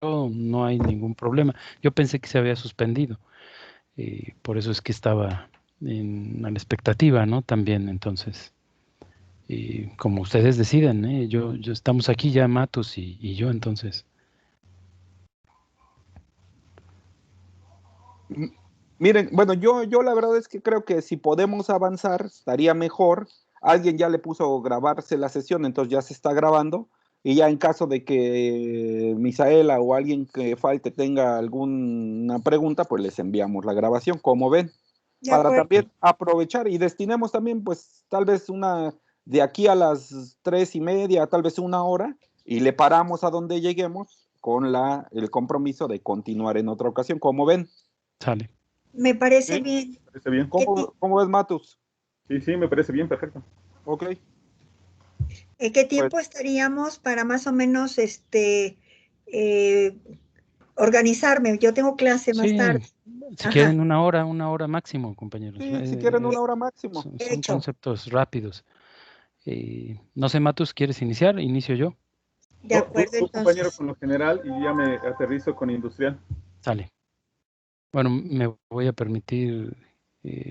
no hay ningún problema. Yo pensé que se había suspendido, por eso es que estaba a la expectativa, ¿no? También, entonces, como ustedes deciden, yo estamos aquí ya, Matos y yo, entonces. M- Miren, bueno, yo la verdad es que creo que si podemos avanzar, estaría mejor. Alguien ya le puso grabarse la sesión, entonces ya se está grabando. Y ya en caso de que Misaela o alguien que falte tenga alguna pregunta, pues les enviamos la grabación, como ven, De para acuerdo. también aprovechar y destinemos también, pues, tal vez una de aquí a las 3:30, tal vez una hora, y le paramos a donde lleguemos con el compromiso de continuar en otra ocasión, como ven. Sale. Me parece Sí, bien. parece bien. ¿Cómo ves, Matus? Sí, sí, me parece bien, perfecto. Ok, ¿En qué pues tiempo estaríamos para más o menos organizarme? Yo tengo clase más Sí, tarde. si Ajá, quieren una hora máximo, compañeros. sí, si quieren una hora máximo. Son hecho. conceptos rápidos. No sé, Matus, ¿quieres iniciar? Inicio yo. De acuerdo, Tú, compañero, entonces. con lo general y ya me aterrizo con industrial. Sale. Bueno, me voy a permitir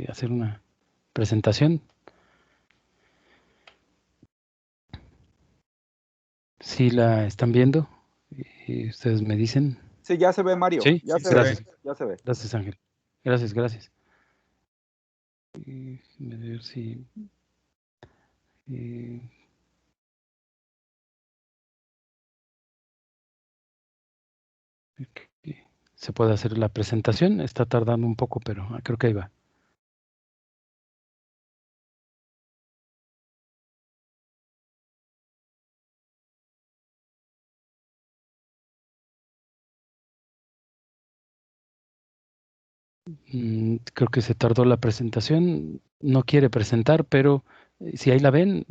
hacer una presentación. Si la están viendo, ustedes me dicen. Sí, ya se ve, Mario, Sí, ya Sí, se se ve, gracias. ve. ya se ve. Gracias, Ángel. Gracias, gracias. A ver si eh, se puede hacer la presentación. Está tardando un poco, pero creo que ahí va. Creo que se tardó la presentación. No quiere presentar, pero si ahí la ven,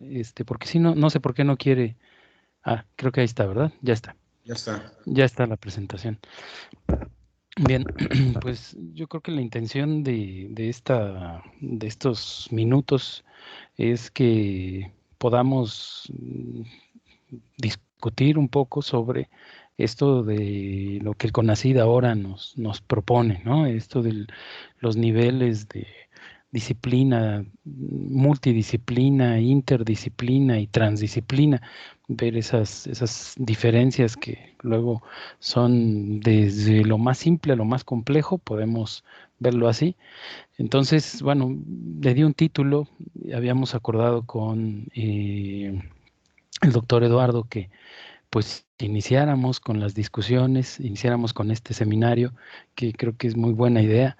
porque si no, no sé por qué no quiere. Ah, creo que ahí está, ¿verdad? Ya está. Ya está. Ya está la presentación. Bien, pues yo creo que la intención de estos minutos es que podamos discutir un poco sobre esto de lo que el CONACYT ahora nos propone, ¿no? Esto de los niveles de disciplina, multidisciplina, interdisciplina y transdisciplina, ver esas diferencias que luego son desde lo más simple a lo más complejo, podemos verlo así. Entonces, bueno, le di un título, habíamos acordado con el doctor Eduardo que pues iniciáramos con las discusiones, iniciáramos con este seminario, que creo que es muy buena idea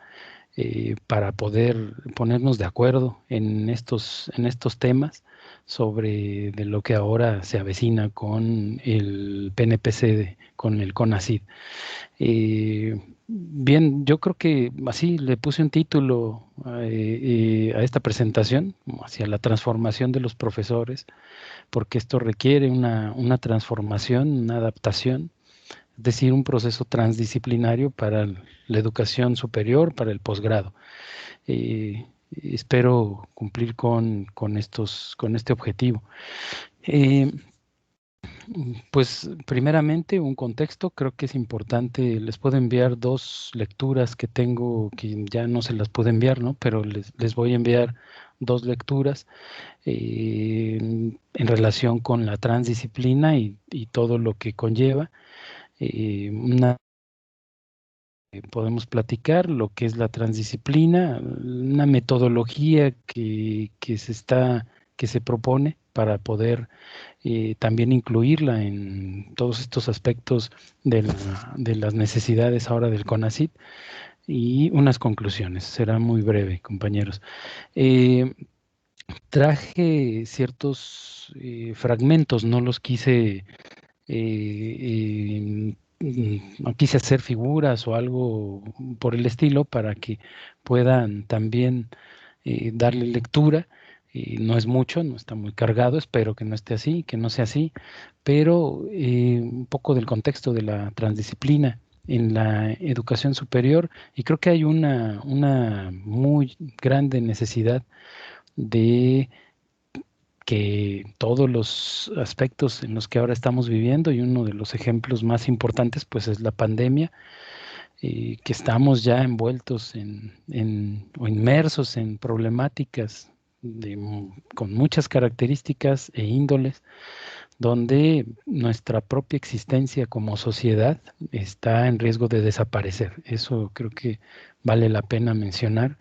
para poder ponernos de acuerdo en estos temas sobre de lo que ahora se avecina con el PNPC, con el CONACYT. Bien, yo creo que así le puse un título a esta presentación, hacia la transformación de los profesores, porque esto requiere una transformación, una adaptación, es decir, un proceso transdisciplinario para la educación superior, para el posgrado. Espero cumplir con este objetivo. Eh, pues primeramente un contexto, creo que es importante, les puedo enviar dos lecturas que tengo, que ya no se las puedo enviar, ¿no? Pero les voy a enviar dos lecturas en relación con la transdisciplina y todo lo que conlleva. Podemos platicar lo que es la transdisciplina, una metodología que se propone para poder también incluirla en todos estos aspectos de las necesidades ahora del CONACYT y unas conclusiones. Será muy breve, compañeros. Eh, Traje ciertos fragmentos, no los quise, no quise hacer figuras o algo por el estilo para que puedan también darle lectura. No es mucho, no está muy cargado, espero que no esté así, que no sea así, pero un poco del contexto de la transdisciplina en la educación superior y creo que hay una muy grande necesidad de que todos los aspectos en los que ahora estamos viviendo, y uno de los ejemplos más importantes pues es la pandemia, que estamos ya envueltos o inmersos en problemáticas con muchas características e índoles, donde nuestra propia existencia como sociedad está en riesgo de desaparecer. Eso creo que vale la pena mencionar.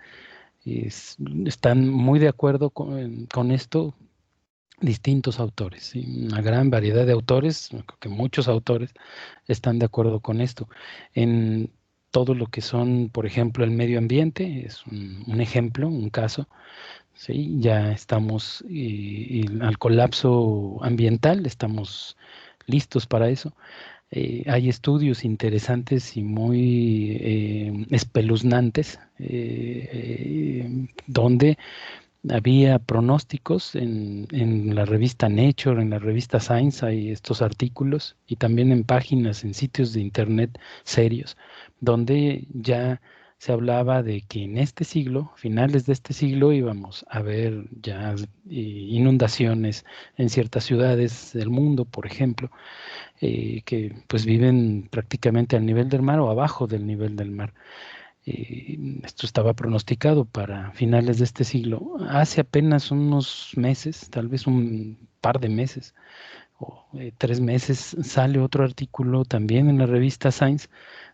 Están muy de acuerdo con esto distintos autores, ¿sí? Una gran variedad de autores, creo que muchos autores están de acuerdo con esto. En todo lo que son, por ejemplo, el medio ambiente, es un ejemplo, un caso, ¿sí? Ya estamos al colapso ambiental, estamos listos para eso. Hay estudios interesantes y muy espeluznantes, donde había pronósticos en la revista Nature, en la revista Science, hay estos artículos, y también en páginas, en sitios de internet serios, donde ya se hablaba de que en este siglo, finales de este siglo, íbamos a ver ya inundaciones en ciertas ciudades del mundo, por ejemplo, que pues viven prácticamente al nivel del mar o abajo del nivel del mar. Esto estaba pronosticado para finales de este siglo. Hace apenas unos meses, tal vez un par de meses o 3 meses, sale otro artículo también en la revista Science,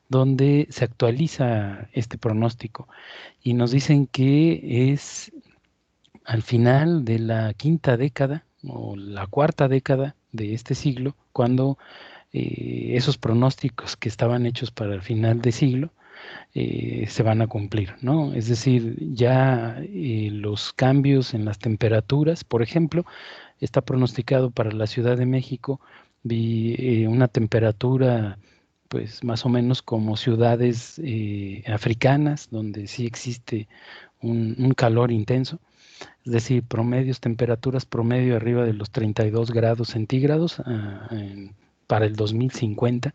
donde se actualiza este pronóstico y nos dicen que es al final de la quinta década o la cuarta década de este siglo, cuando esos pronósticos que estaban hechos para el final de siglo se van a cumplir, ¿no? Es decir, ya los cambios en las temperaturas, por ejemplo, está pronosticado para la Ciudad de México, vi una temperatura pues más o menos como ciudades africanas, donde sí existe un calor intenso, es decir, temperaturas promedio arriba de los 32 grados centígrados para el 2050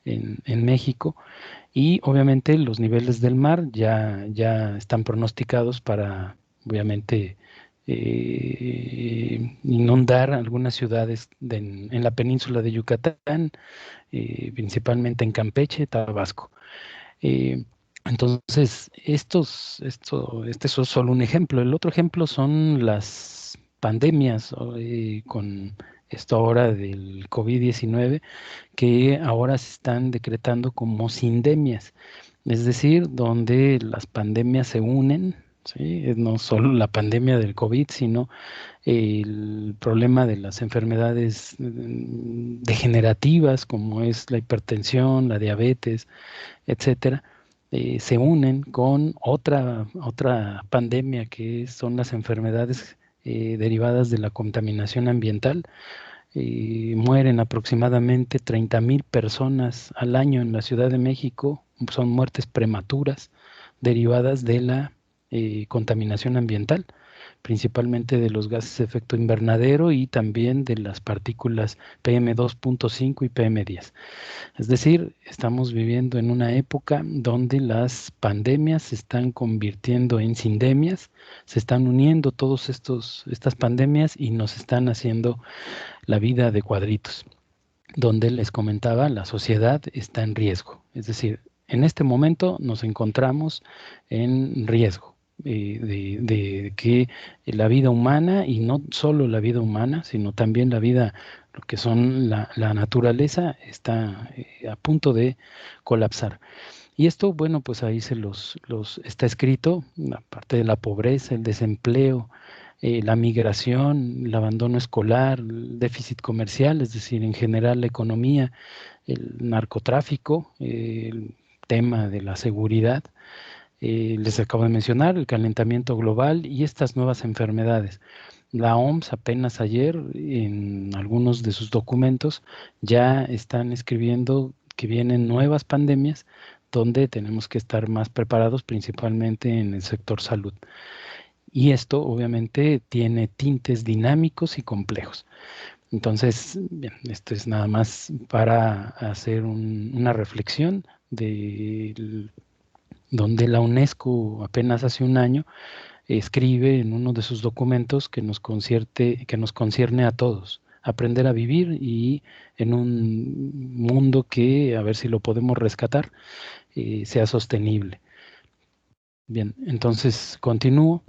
en México. Y obviamente los niveles del mar ya están pronosticados para, obviamente, inundar algunas ciudades en la península de Yucatán, principalmente en Campeche, Tabasco. Eh, entonces, este es solo un ejemplo. El otro ejemplo son las pandemias, con esto ahora del COVID-19, que ahora se están decretando como sindemias, es decir, donde las pandemias se unen, ¿sí? No solo la pandemia del COVID, sino el problema de las enfermedades degenerativas, como es la hipertensión, la diabetes, etcétera, se unen con otra pandemia, que son las enfermedades derivadas de la contaminación ambiental. Mueren aproximadamente 30,000 personas al año en la Ciudad de México, son muertes prematuras derivadas de la contaminación ambiental, principalmente de los gases de efecto invernadero y también de las partículas PM2.5 y PM10. Es decir, estamos viviendo en una época donde las pandemias se están convirtiendo en sindemias, se están uniendo estas pandemias y nos están haciendo la vida de cuadritos, donde les comentaba, la sociedad está en riesgo. Es decir, en este momento nos encontramos en riesgo de que la vida humana, y no solo la vida humana, sino también la vida, lo que son la naturaleza, está a punto de colapsar. Y esto, bueno, pues ahí está escrito, aparte de la pobreza, el desempleo, la migración, el abandono escolar, el déficit comercial, es decir, en general la economía, el narcotráfico, el tema de la seguridad, les acabo de mencionar, el calentamiento global y estas nuevas enfermedades. La OMS apenas ayer, en algunos de sus documentos, ya están escribiendo que vienen nuevas pandemias donde tenemos que estar más preparados, principalmente en el sector salud. Y esto obviamente tiene tintes dinámicos y complejos. Entonces, bien, esto es nada más para hacer una reflexión de donde la UNESCO apenas hace un año escribe en uno de sus documentos que nos concierne a todos, aprender a vivir y en un mundo que, a ver si lo podemos rescatar, sea sostenible. Bien, entonces continúo.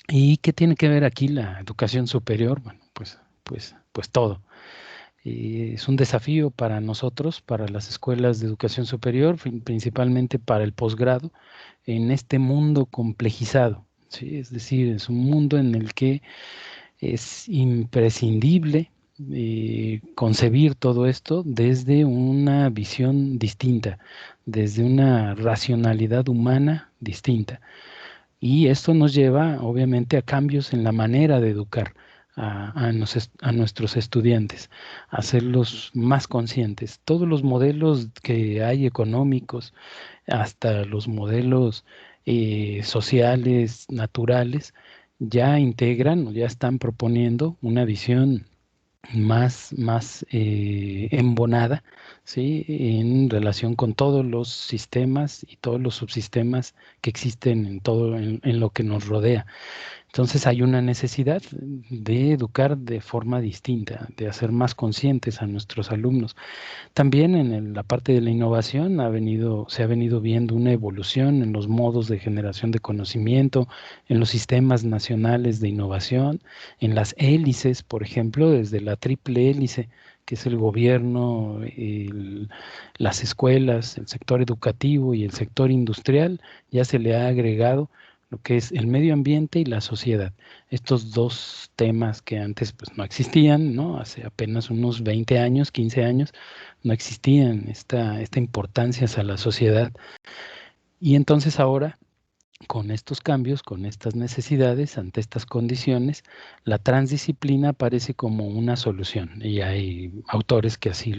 ¿Y qué tiene que ver aquí la educación superior? Bueno, pues todo. Es un desafío para nosotros, para las escuelas de educación superior, principalmente para el posgrado, en este mundo complejizado, ¿sí? Es decir, es un mundo en el que es imprescindible concebir todo esto desde una visión distinta, desde una racionalidad humana distinta. Y esto nos lleva, obviamente, a cambios en la manera de educar a nuestros estudiantes, a hacerlos más conscientes. Todos los modelos que hay económicos, hasta los modelos sociales, naturales, ya integran o ya están proponiendo una visión más embonada, ¿sí? En relación con todos los sistemas y todos los subsistemas que existen en lo que nos rodea. Entonces hay una necesidad de educar de forma distinta, de hacer más conscientes a nuestros alumnos. También en la parte de la innovación se ha venido viendo una evolución en los modos de generación de conocimiento, en los sistemas nacionales de innovación, en las hélices, por ejemplo, desde la triple hélice, que es el gobierno, las escuelas, el sector educativo y el sector industrial, ya se le ha agregado lo que es el medio ambiente y la sociedad. Estos dos temas que antes pues, no existían, ¿no? Hace apenas unos 20 años, 15 años, no existían esta importancia a la sociedad. Y entonces ahora, con estos cambios, con estas necesidades, ante estas condiciones, la transdisciplina aparece como una solución. Y hay autores que así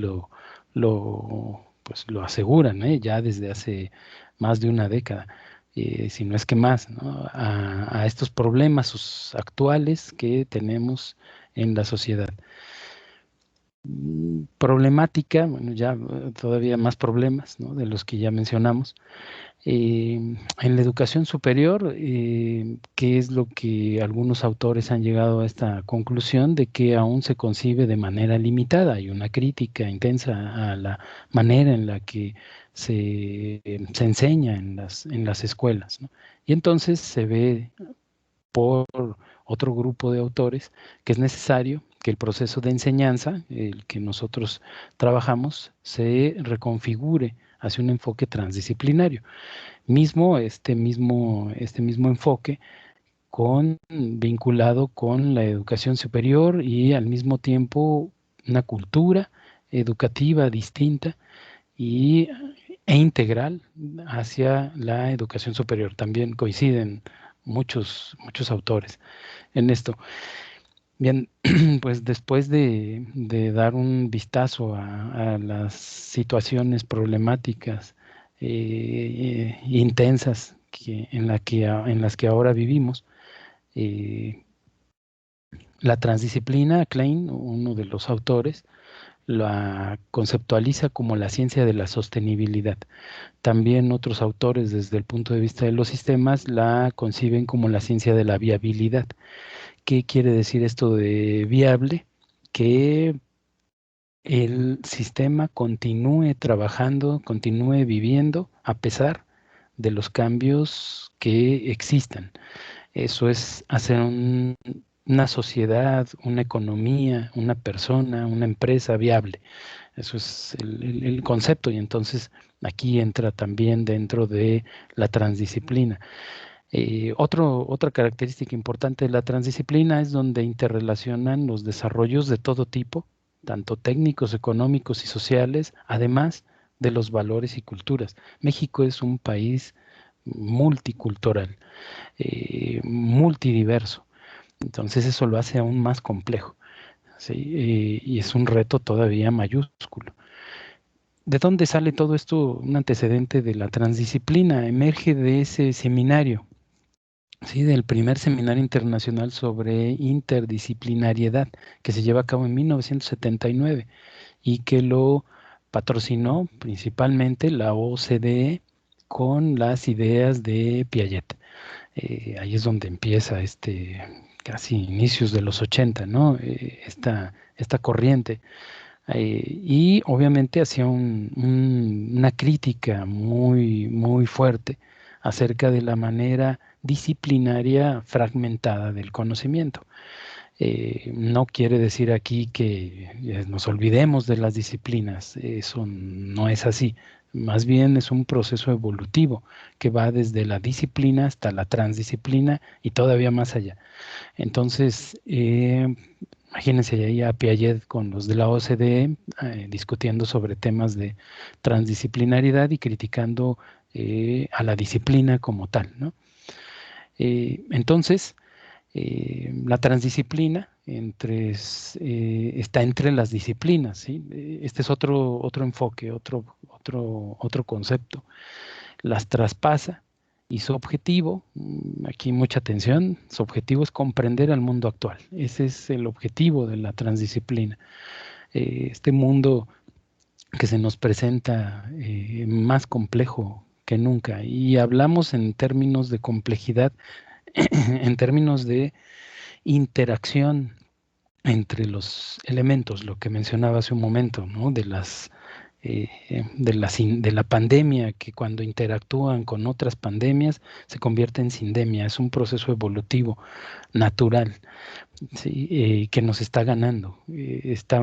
pues, lo aseguran, ya desde hace más de una década. Si no es que más, ¿no? A estos problemas actuales que tenemos en la sociedad. Problemática, bueno, ya todavía más problemas, ¿no? De los que ya mencionamos. En la educación superior, ¿qué es lo que algunos autores han llegado a esta conclusión de que aún se concibe de manera limitada? Hay una crítica intensa a la manera en la que se enseña en las escuelas, ¿no? Y entonces se ve por otro grupo de autores que es necesario que el proceso de enseñanza, el que nosotros trabajamos, se reconfigure hacia un enfoque transdisciplinario. Este mismo enfoque vinculado con la educación superior y al mismo tiempo una cultura educativa distinta e integral hacia la educación superior. También coinciden muchos autores en esto. Bien, pues después de dar un vistazo a las situaciones problemáticas intensas en las que ahora vivimos, la transdisciplina, Klein, uno de los autores, la conceptualiza como la ciencia de la sostenibilidad. También otros autores, desde el punto de vista de los sistemas, la conciben como la ciencia de la viabilidad. ¿Qué quiere decir esto de viable? Que el sistema continúe trabajando, continúe viviendo a pesar de los cambios que existan. Eso es hacer una sociedad, una economía, una persona, una empresa viable. Eso es el concepto, y entonces aquí entra también dentro de la transdisciplina. Otra característica importante de la transdisciplina es donde interrelacionan los desarrollos de todo tipo, tanto técnicos, económicos y sociales, además de los valores y culturas. México es un país multicultural, multidiverso. Entonces eso lo hace aún más complejo, ¿sí? Y es un reto todavía mayúsculo. ¿De dónde sale todo esto? Un antecedente de la transdisciplina. Emerge de ese seminario, ¿sí? Del primer seminario internacional sobre interdisciplinariedad que se lleva a cabo en 1979 y que lo patrocinó principalmente la OCDE con las ideas de Piaget. Ahí es donde empieza casi inicios de los 80, ¿no? Esta corriente. Y obviamente hacía una crítica muy, muy fuerte acerca de la manera disciplinaria fragmentada del conocimiento. No quiere decir aquí que nos olvidemos de las disciplinas, eso no es así. Más bien es un proceso evolutivo que va desde la disciplina hasta la transdisciplina y todavía más allá. Entonces, imagínense ahí a Piaget con los de la OCDE discutiendo sobre temas de transdisciplinaridad y criticando a la disciplina como tal, ¿no? Entonces, la transdisciplina está entre las disciplinas, ¿sí? Este es otro enfoque, otro concepto. Las traspasa y su objetivo, aquí mucha atención, su objetivo es comprender al mundo actual. Ese es el objetivo de la transdisciplina. Este mundo que se nos presenta más complejo que nunca. Y hablamos en términos de complejidad, en términos de interacción entre los elementos, lo que mencionaba hace un momento, ¿no? De la pandemia, que cuando interactúan con otras pandemias se convierte en sindemia. Es un proceso evolutivo natural, ¿sí? Que nos está ganando. Está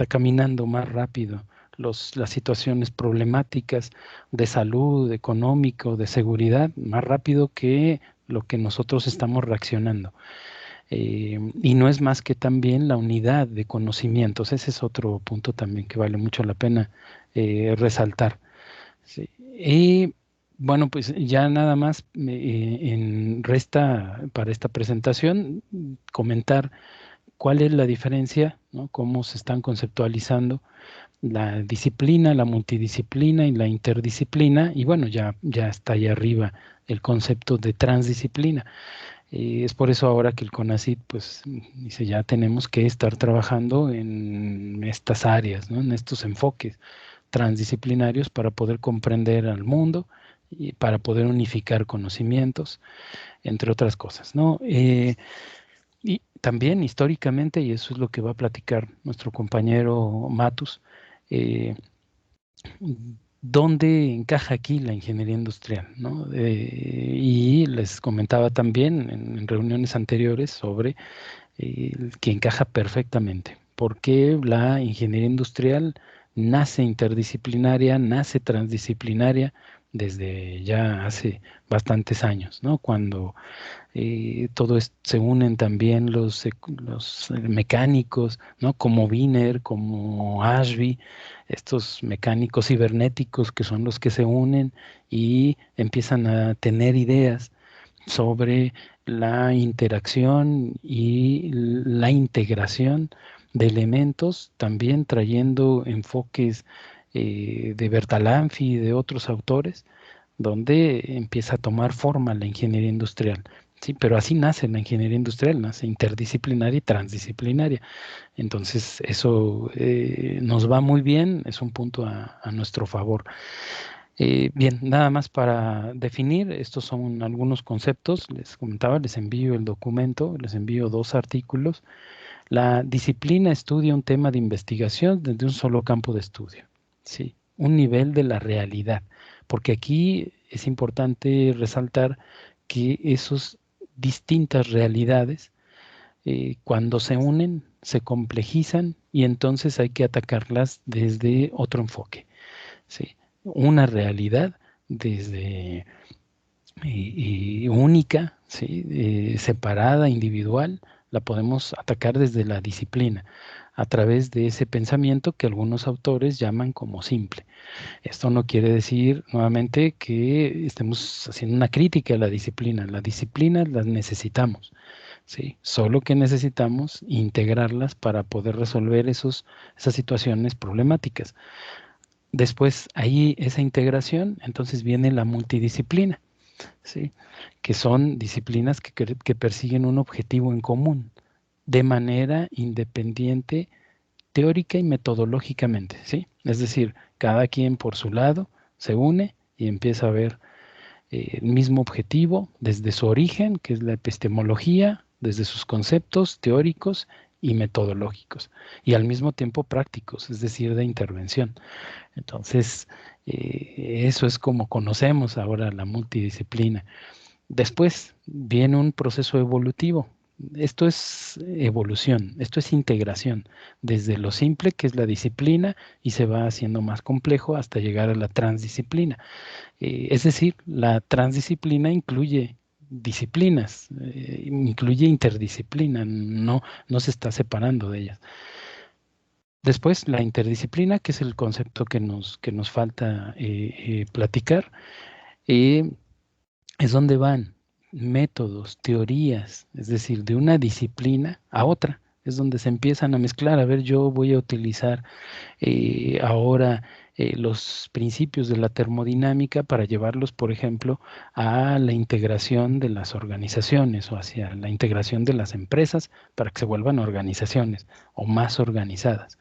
caminando más rápido las situaciones problemáticas de salud, económico, de seguridad, más rápido que lo que nosotros estamos reaccionando. Y no es más que también la unidad de conocimientos. Ese es otro punto también que vale mucho la pena resaltar. Sí. Y bueno, pues ya nada más resta para esta presentación comentar cuál es la diferencia, ¿no? Cómo se están conceptualizando la disciplina, la multidisciplina y la interdisciplina. Y bueno, ya está ahí arriba el concepto de transdisciplina. Es por eso ahora que el CONACYT pues dice ya tenemos que estar trabajando en estas áreas, ¿no? En estos enfoques transdisciplinarios para poder comprender al mundo y para poder unificar conocimientos, entre otras cosas, ¿no? Y también históricamente, y eso es lo que va a platicar nuestro compañero Matus, ¿dónde encaja aquí la ingeniería industrial, ¿no? Y les comentaba también en reuniones anteriores sobre que encaja perfectamente, porque la ingeniería industrial nace interdisciplinaria, nace transdisciplinaria desde ya hace bastantes años, ¿no? Cuando se unen también los mecánicos, ¿no? Como Wiener, como Ashby, estos mecánicos cibernéticos que son los que se unen y empiezan a tener ideas sobre la interacción y la integración de elementos, también trayendo enfoques de Bertalanffy y de otros autores, donde empieza a tomar forma la ingeniería industrial. Sí, pero así nace la ingeniería industrial, nace interdisciplinaria y transdisciplinaria. Entonces, eso nos va muy bien, es un punto a nuestro favor. Bien, nada más para definir, estos son algunos conceptos, les comentaba, les envío el documento, les envío 2 artículos. La disciplina estudia un tema de investigación desde un solo campo de estudio, ¿sí? Un nivel de la realidad, porque aquí es importante resaltar que esas distintas realidades, cuando se unen, se complejizan y entonces hay que atacarlas desde otro enfoque, ¿sí? Una realidad desde única, ¿sí? Separada, individual, la podemos atacar desde la disciplina, a través de ese pensamiento que algunos autores llaman como simple. Esto no quiere decir, nuevamente, que estemos haciendo una crítica a la disciplina. Las disciplinas las necesitamos, ¿sí? Solo que necesitamos integrarlas para poder resolver esas situaciones problemáticas. Después, ahí esa integración, entonces viene la multidisciplina, ¿sí? Que son disciplinas que persiguen un objetivo en común, de manera independiente, teórica y metodológicamente, ¿sí? Es decir, cada quien por su lado se une y empieza a ver el mismo objetivo desde su origen, que es la epistemología, desde sus conceptos teóricos y metodológicos, y al mismo tiempo prácticos, es decir, de intervención. Entonces, eso es como conocemos ahora la multidisciplina. Después viene un proceso evolutivo. Esto es evolución, esto es integración, desde lo simple que es la disciplina y se va haciendo más complejo hasta llegar a la transdisciplina. Es decir, la transdisciplina incluye disciplinas, incluye interdisciplina, no se está separando de ellas. Después, la interdisciplina, que es el concepto que nos falta platicar, es donde van métodos, teorías, es decir, de una disciplina a otra. Es donde se empiezan a mezclar. A ver, yo voy a utilizar ahora los principios de la termodinámica para llevarlos, por ejemplo, a la integración de las organizaciones o hacia la integración de las empresas para que se vuelvan organizaciones o más organizadas.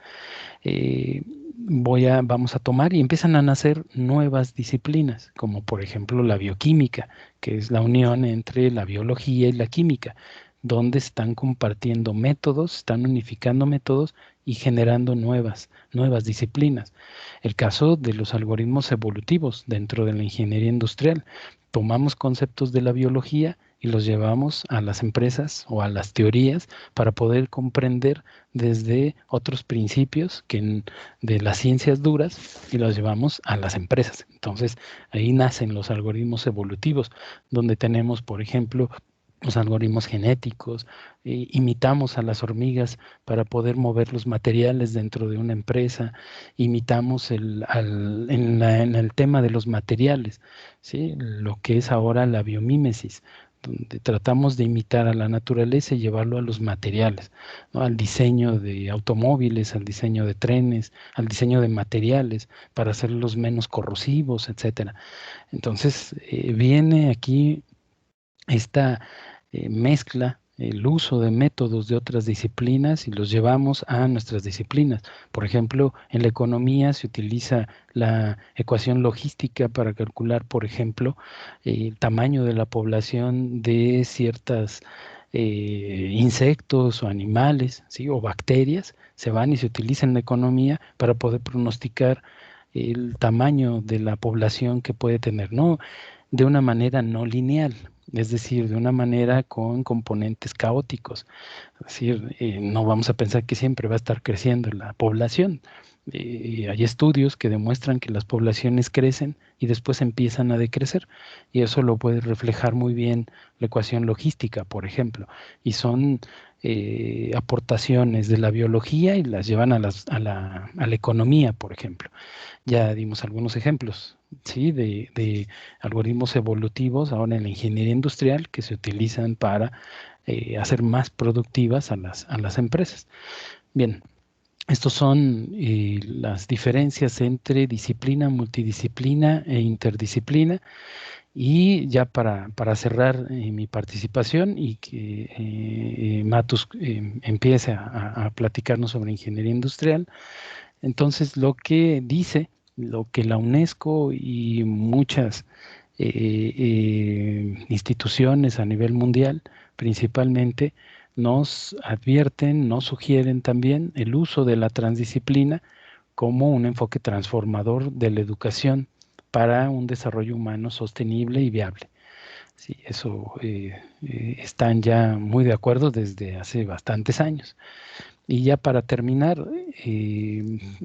Vamos a tomar y empiezan a nacer nuevas disciplinas, como por ejemplo la bioquímica, que es la unión entre la biología y la química, donde están compartiendo métodos, están unificando métodos y generando nuevas disciplinas. El caso de los algoritmos evolutivos dentro de la ingeniería industrial. Tomamos conceptos de la biología y los llevamos a las empresas o a las teorías para poder comprender desde otros principios de las ciencias duras y los llevamos a las empresas. Entonces, ahí nacen los algoritmos evolutivos, donde tenemos, por ejemplo, los algoritmos genéticos, imitamos a las hormigas para poder mover los materiales dentro de una empresa, imitamos en el tema de los materiales, ¿sí? Lo que es ahora la biomímesis, donde tratamos de imitar a la naturaleza y llevarlo a los materiales, ¿no? Al diseño de automóviles, al diseño de trenes, al diseño de materiales para hacerlos menos corrosivos, etcétera. Entonces, viene aquí esta mezcla, el uso de métodos de otras disciplinas y los llevamos a nuestras disciplinas. Por ejemplo, en la economía se utiliza la ecuación logística para calcular, por ejemplo, el tamaño de la población de ciertos insectos o animales, ¿sí? O bacterias, se van y se utilizan en la economía para poder pronosticar el tamaño de la población que puede tener, ¿no? De una manera no lineal, es decir, de una manera con componentes caóticos. Es decir, no vamos a pensar que siempre va a estar creciendo la población. Hay estudios que demuestran que las poblaciones crecen y después empiezan a decrecer, y eso lo puede reflejar muy bien la ecuación logística, por ejemplo, y son aportaciones de la biología y las llevan a la economía, por ejemplo. Ya dimos algunos ejemplos, ¿sí? de algoritmos evolutivos ahora en la ingeniería industrial que se utilizan para hacer más productivas a las empresas. Bien, estos son las diferencias entre disciplina, multidisciplina e interdisciplina. Y ya para cerrar mi participación y que Matus empiece a platicarnos sobre ingeniería industrial, entonces lo que la UNESCO y muchas instituciones a nivel mundial principalmente nos advierten, nos sugieren también el uso de la transdisciplina como un enfoque transformador de la educación para un desarrollo humano sostenible y viable. Sí, eso están ya muy de acuerdo desde hace bastantes años. Y ya para terminar,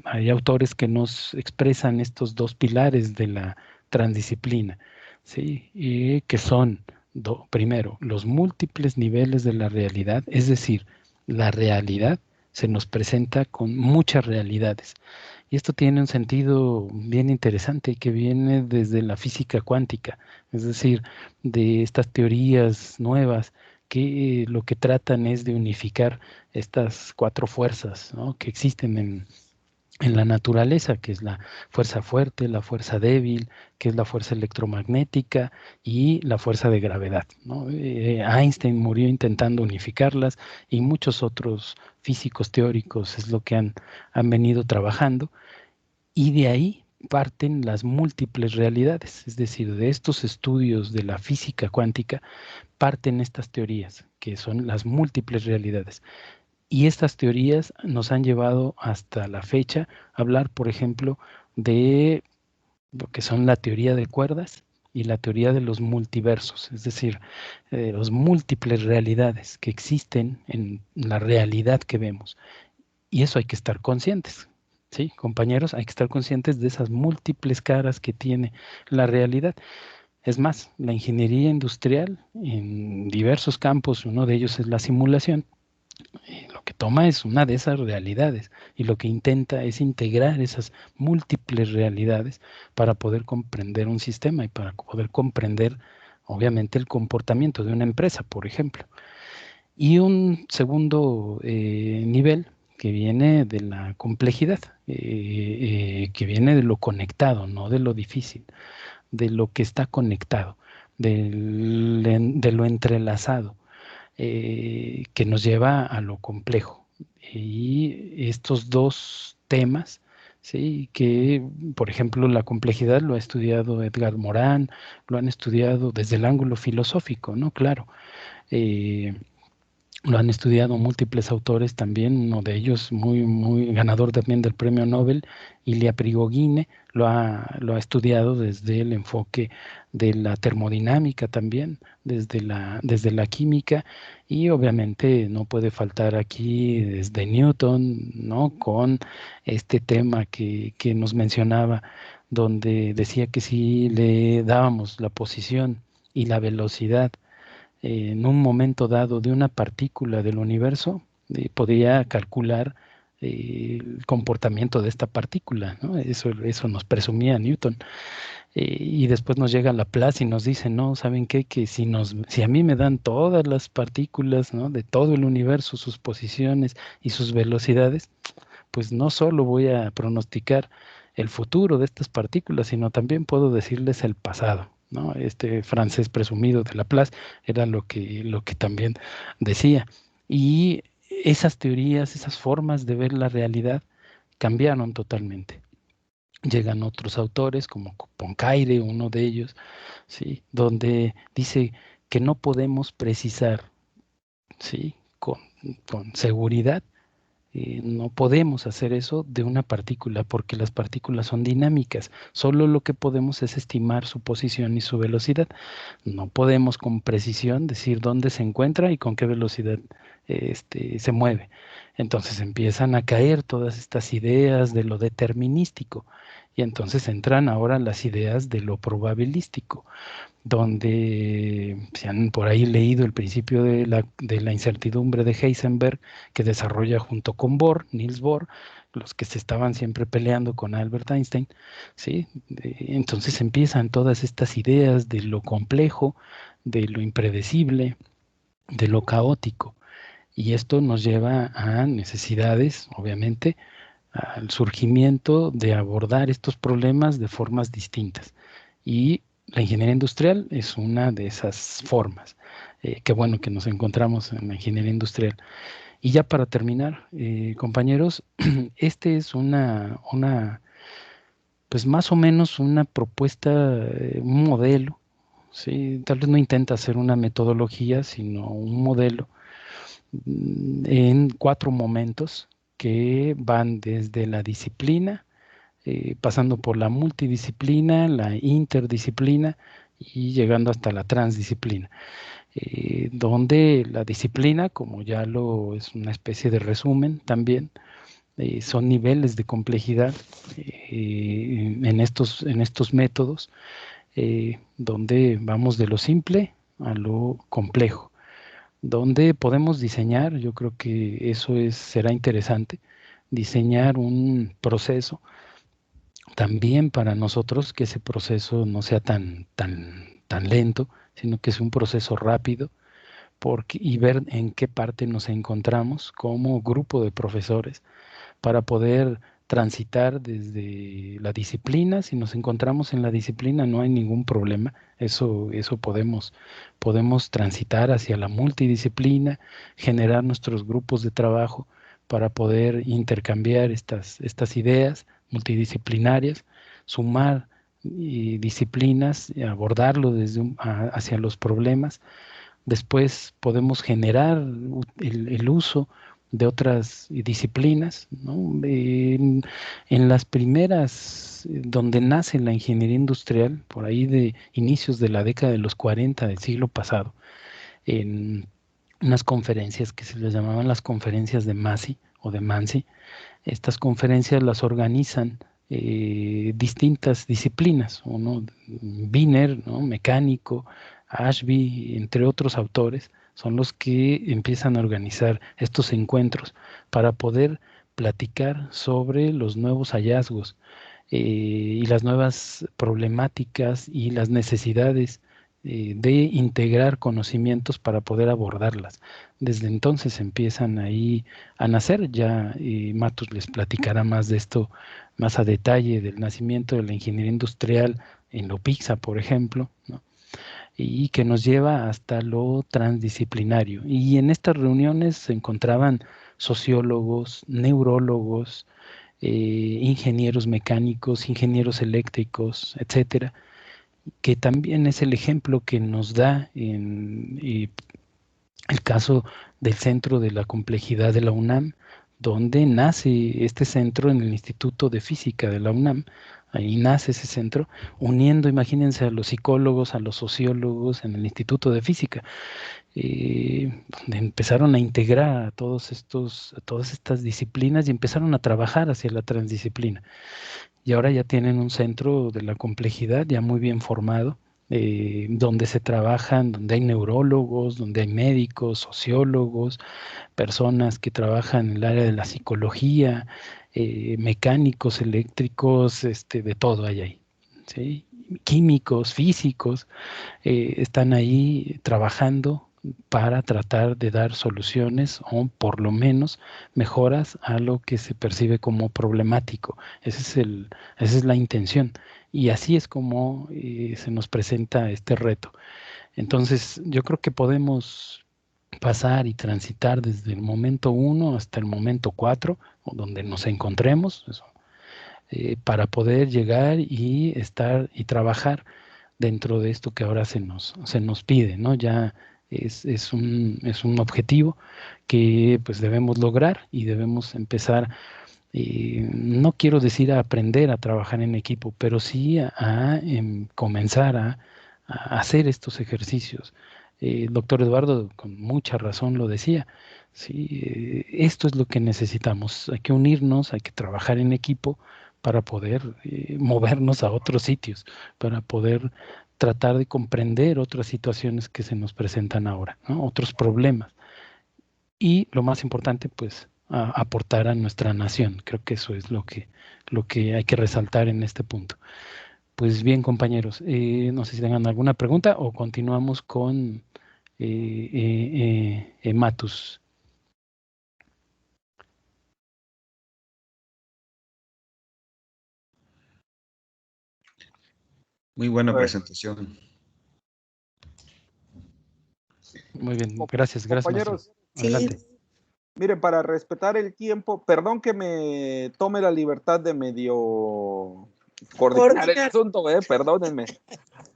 hay autores que nos expresan estos dos pilares de la transdisciplina, ¿sí? Y que son, primero, los múltiples niveles de la realidad, es decir, la realidad se nos presenta con muchas realidades. Y esto tiene un sentido bien interesante que viene desde la física cuántica, es decir, de estas teorías nuevas que lo que tratan es de unificar estas cuatro fuerzas, ¿no? Que existen en la naturaleza, que es la fuerza fuerte, la fuerza débil, que es la fuerza electromagnética y la fuerza de gravedad, ¿no? Einstein murió intentando unificarlas y muchos otros físicos teóricos es lo que han venido trabajando, y de ahí parten las múltiples realidades, es decir, de estos estudios de la física cuántica parten estas teorías, que son las múltiples realidades. Y estas teorías nos han llevado hasta la fecha a hablar, por ejemplo, de lo que son la teoría de cuerdas y la teoría de los multiversos, es decir, las múltiples realidades que existen en la realidad que vemos. Y eso hay que estar conscientes, ¿sí? Compañeros, hay que estar conscientes de esas múltiples caras que tiene la realidad. Es más, la ingeniería industrial en diversos campos, uno de ellos es la simulación, lo que toma es una de esas realidades y lo que intenta es integrar esas múltiples realidades para poder comprender un sistema y para poder comprender, obviamente, el comportamiento de una empresa, por ejemplo. Y un segundo nivel que viene de la complejidad, que viene de lo conectado, no de lo difícil, de lo que está conectado, de lo entrelazado, que nos lleva a lo complejo. Y estos dos temas, ¿sí? Que, por ejemplo, la complejidad lo ha estudiado Edgar Morán, lo han estudiado desde el ángulo filosófico, ¿no? Claro. Lo han estudiado múltiples autores también, uno de ellos muy ganador también del premio Nobel, Ilya Prigogine, lo ha estudiado desde el enfoque de la termodinámica también, desde la química, y obviamente no puede faltar aquí desde Newton, ¿no? Con este tema que nos mencionaba, donde decía que si le dábamos la posición y la velocidad en un momento dado de una partícula del universo, podría calcular el comportamiento de esta partícula, ¿no? Eso nos presumía Newton. Y después nos llega Laplace y nos dice, no, ¿saben qué? Que si a mí me dan todas las partículas, ¿no? De todo el universo, sus posiciones y sus velocidades, pues no solo voy a pronosticar el futuro de estas partículas, sino también puedo decirles el pasado, ¿no? Este francés presumido de Laplace era lo que también decía. Y esas teorías, esas formas de ver la realidad cambiaron totalmente. Llegan otros autores como Poincaré, uno de ellos, ¿sí? Donde dice que no podemos precisar, ¿sí? Con seguridad, no podemos hacer eso de una partícula porque las partículas son dinámicas. Solo lo que podemos es estimar su posición y su velocidad. No podemos con precisión decir dónde se encuentra y con qué velocidad se mueve. Entonces empiezan a caer todas estas ideas de lo determinístico y entonces entran ahora las ideas de lo probabilístico, donde se han por ahí leído el principio de la incertidumbre de Heisenberg, que desarrolla junto con Bohr, Niels Bohr, los que se estaban siempre peleando con Albert Einstein, ¿sí? Entonces empiezan todas estas ideas de lo complejo, de lo impredecible, de lo caótico, y esto nos lleva a necesidades, obviamente, al surgimiento de abordar estos problemas de formas distintas. Y la ingeniería industrial es una de esas formas. Qué bueno que nos encontramos en la ingeniería industrial. Y ya para terminar, compañeros, este es pues más o menos una propuesta, un modelo, ¿sí? Tal vez no intenta hacer una metodología, sino un modelo en 4 momentos que van desde la disciplina, pasando por la multidisciplina, la interdisciplina y llegando hasta la transdisciplina, donde la disciplina, como ya lo es una especie de resumen también, son niveles de complejidad en estos métodos, donde vamos de lo simple a lo complejo, donde podemos diseñar, yo creo que eso será interesante, diseñar un proceso también para nosotros, que ese proceso no sea tan lento, sino que es un proceso rápido, y ver en qué parte nos encontramos como grupo de profesores para poder transitar desde la disciplina. Si nos encontramos en la disciplina no hay ningún problema, eso podemos transitar hacia la multidisciplina, generar nuestros grupos de trabajo para poder intercambiar estas ideas multidisciplinarias, sumar disciplinas, abordarlo hacia los problemas. Después podemos generar el uso de otras disciplinas, ¿no? En las primeras, donde nace la ingeniería industrial, por ahí de inicios de la década de los 40 del siglo pasado, en unas conferencias que se les llamaban las conferencias de Massey o de Mansi. Estas conferencias las organizan distintas disciplinas, uno, Wiener, ¿no? Mecánico, Ashby, entre otros autores, son los que empiezan a organizar estos encuentros para poder platicar sobre los nuevos hallazgos y las nuevas problemáticas y las necesidades de integrar conocimientos para poder abordarlas. Desde entonces empiezan ahí a nacer, ya Matus les platicará más de esto, más a detalle del nacimiento de la ingeniería industrial en LOPIXA, por ejemplo, ¿no? Y que nos lleva hasta lo transdisciplinario. Y en estas reuniones se encontraban sociólogos, neurólogos, ingenieros mecánicos, ingenieros eléctricos, etcétera, que también es el ejemplo que nos da en el caso del Centro de la Complejidad de la UNAM, donde nace este centro en el Instituto de Física de la UNAM. Ahí nace ese centro, uniendo, imagínense, a los psicólogos, a los sociólogos en el Instituto de Física. Donde empezaron a integrar a todas estas disciplinas y empezaron a trabajar hacia la transdisciplina. Y ahora ya tienen un centro de la complejidad ya muy bien formado, donde se trabajan, donde hay neurólogos, donde hay médicos, sociólogos, personas que trabajan en el área de la psicología, mecánicos, eléctricos, de todo hay ahí, ¿sí? Químicos, físicos, están ahí trabajando para tratar de dar soluciones o por lo menos mejoras a lo que se percibe como problemático. Esa es la intención. Y así es como se nos presenta este reto. Entonces, yo creo que podemos pasar y transitar desde el momento 1 hasta el momento 4, donde nos encontremos, eso, para poder llegar y estar y trabajar dentro de esto que ahora se nos pide, ¿no? Ya es un objetivo que pues debemos lograr y debemos empezar, no quiero decir a aprender a trabajar en equipo, pero sí comenzar a hacer estos ejercicios. El doctor Eduardo con mucha razón lo decía, ¿sí? Esto es lo que necesitamos, hay que unirnos, hay que trabajar en equipo para poder movernos a otros sitios, para poder tratar de comprender otras situaciones que se nos presentan ahora, ¿no? Otros problemas. Y lo más importante, pues, aportar a nuestra nación. Creo que eso es lo que hay que resaltar en este punto. Pues bien, compañeros, no sé si tengan alguna pregunta o continuamos con Matus. Muy buena presentación. Muy bien, gracias, Compañeros, adelante. Sí, miren, para respetar el tiempo, perdón que me tome la libertad de medio coordinar el asunto, perdónenme.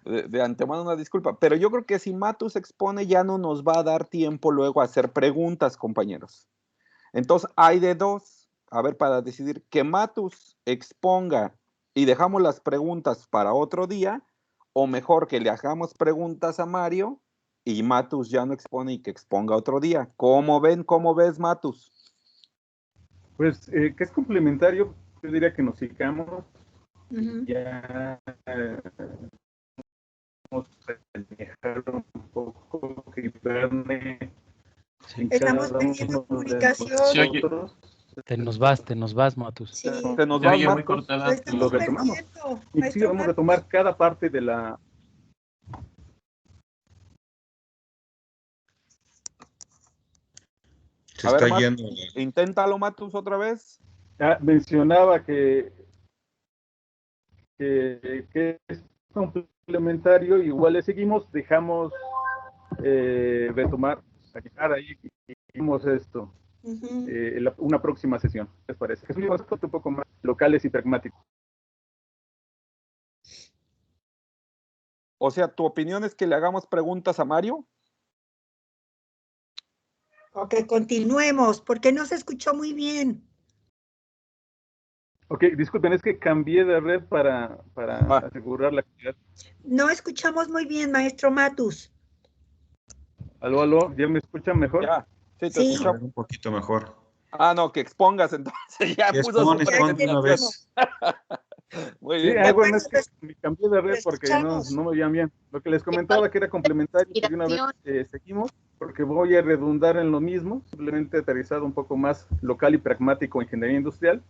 De antemano una disculpa, pero yo creo que si Matus expone ya no nos va a dar tiempo luego a hacer preguntas, compañeros. Entonces hay de dos, a ver, para decidir que Matus exponga y dejamos las preguntas para otro día, o mejor que le hagamos preguntas a Mario y Matus ya no expone y que exponga otro día. ¿Cómo ven? ¿Cómo ves, Matus? Pues que es complementario, yo diría que nos sigamos. Ya vamos a dejar un poco que Verne en estamos cada pidiendo uno de comunicación. nosotros. Te nos vas, Matus. Sí, Se nos Se va, oye muy Matus. cortada, lo y estamos lo retomamos. perdiendo, Y sí, maestro vamos a Marcos. retomar cada parte de la... Se A ver, está yendo. inténtalo, Matus, otra vez. mencionaba que es complementario, igual le seguimos, dejamos retomar, sacar ahí y vimos esto, una próxima sesión, ¿les parece? Es un poco más locales y pragmáticos. O sea, ¿tu opinión es que le hagamos preguntas a Mario? O que continuemos, porque no se escuchó muy bien. Ok, disculpen, es que cambié de red para asegurar la calidad. No escuchamos muy bien, maestro Matus. Aló, aló, ¿ya me escuchan mejor? Ya, sí, te Sí. escuchamos. Un poquito mejor. Ah, no, que expongas entonces. Ya Sí, puso su expon de una vez. Muy Sí, bien. bueno, es que me cambié de red Lo porque no escuchamos. me oían bien. Lo que les comentaba que era complementario, que de una vez seguimos, porque voy a redundar en lo mismo, simplemente aterrizado un poco más local y pragmático en ingeniería industrial,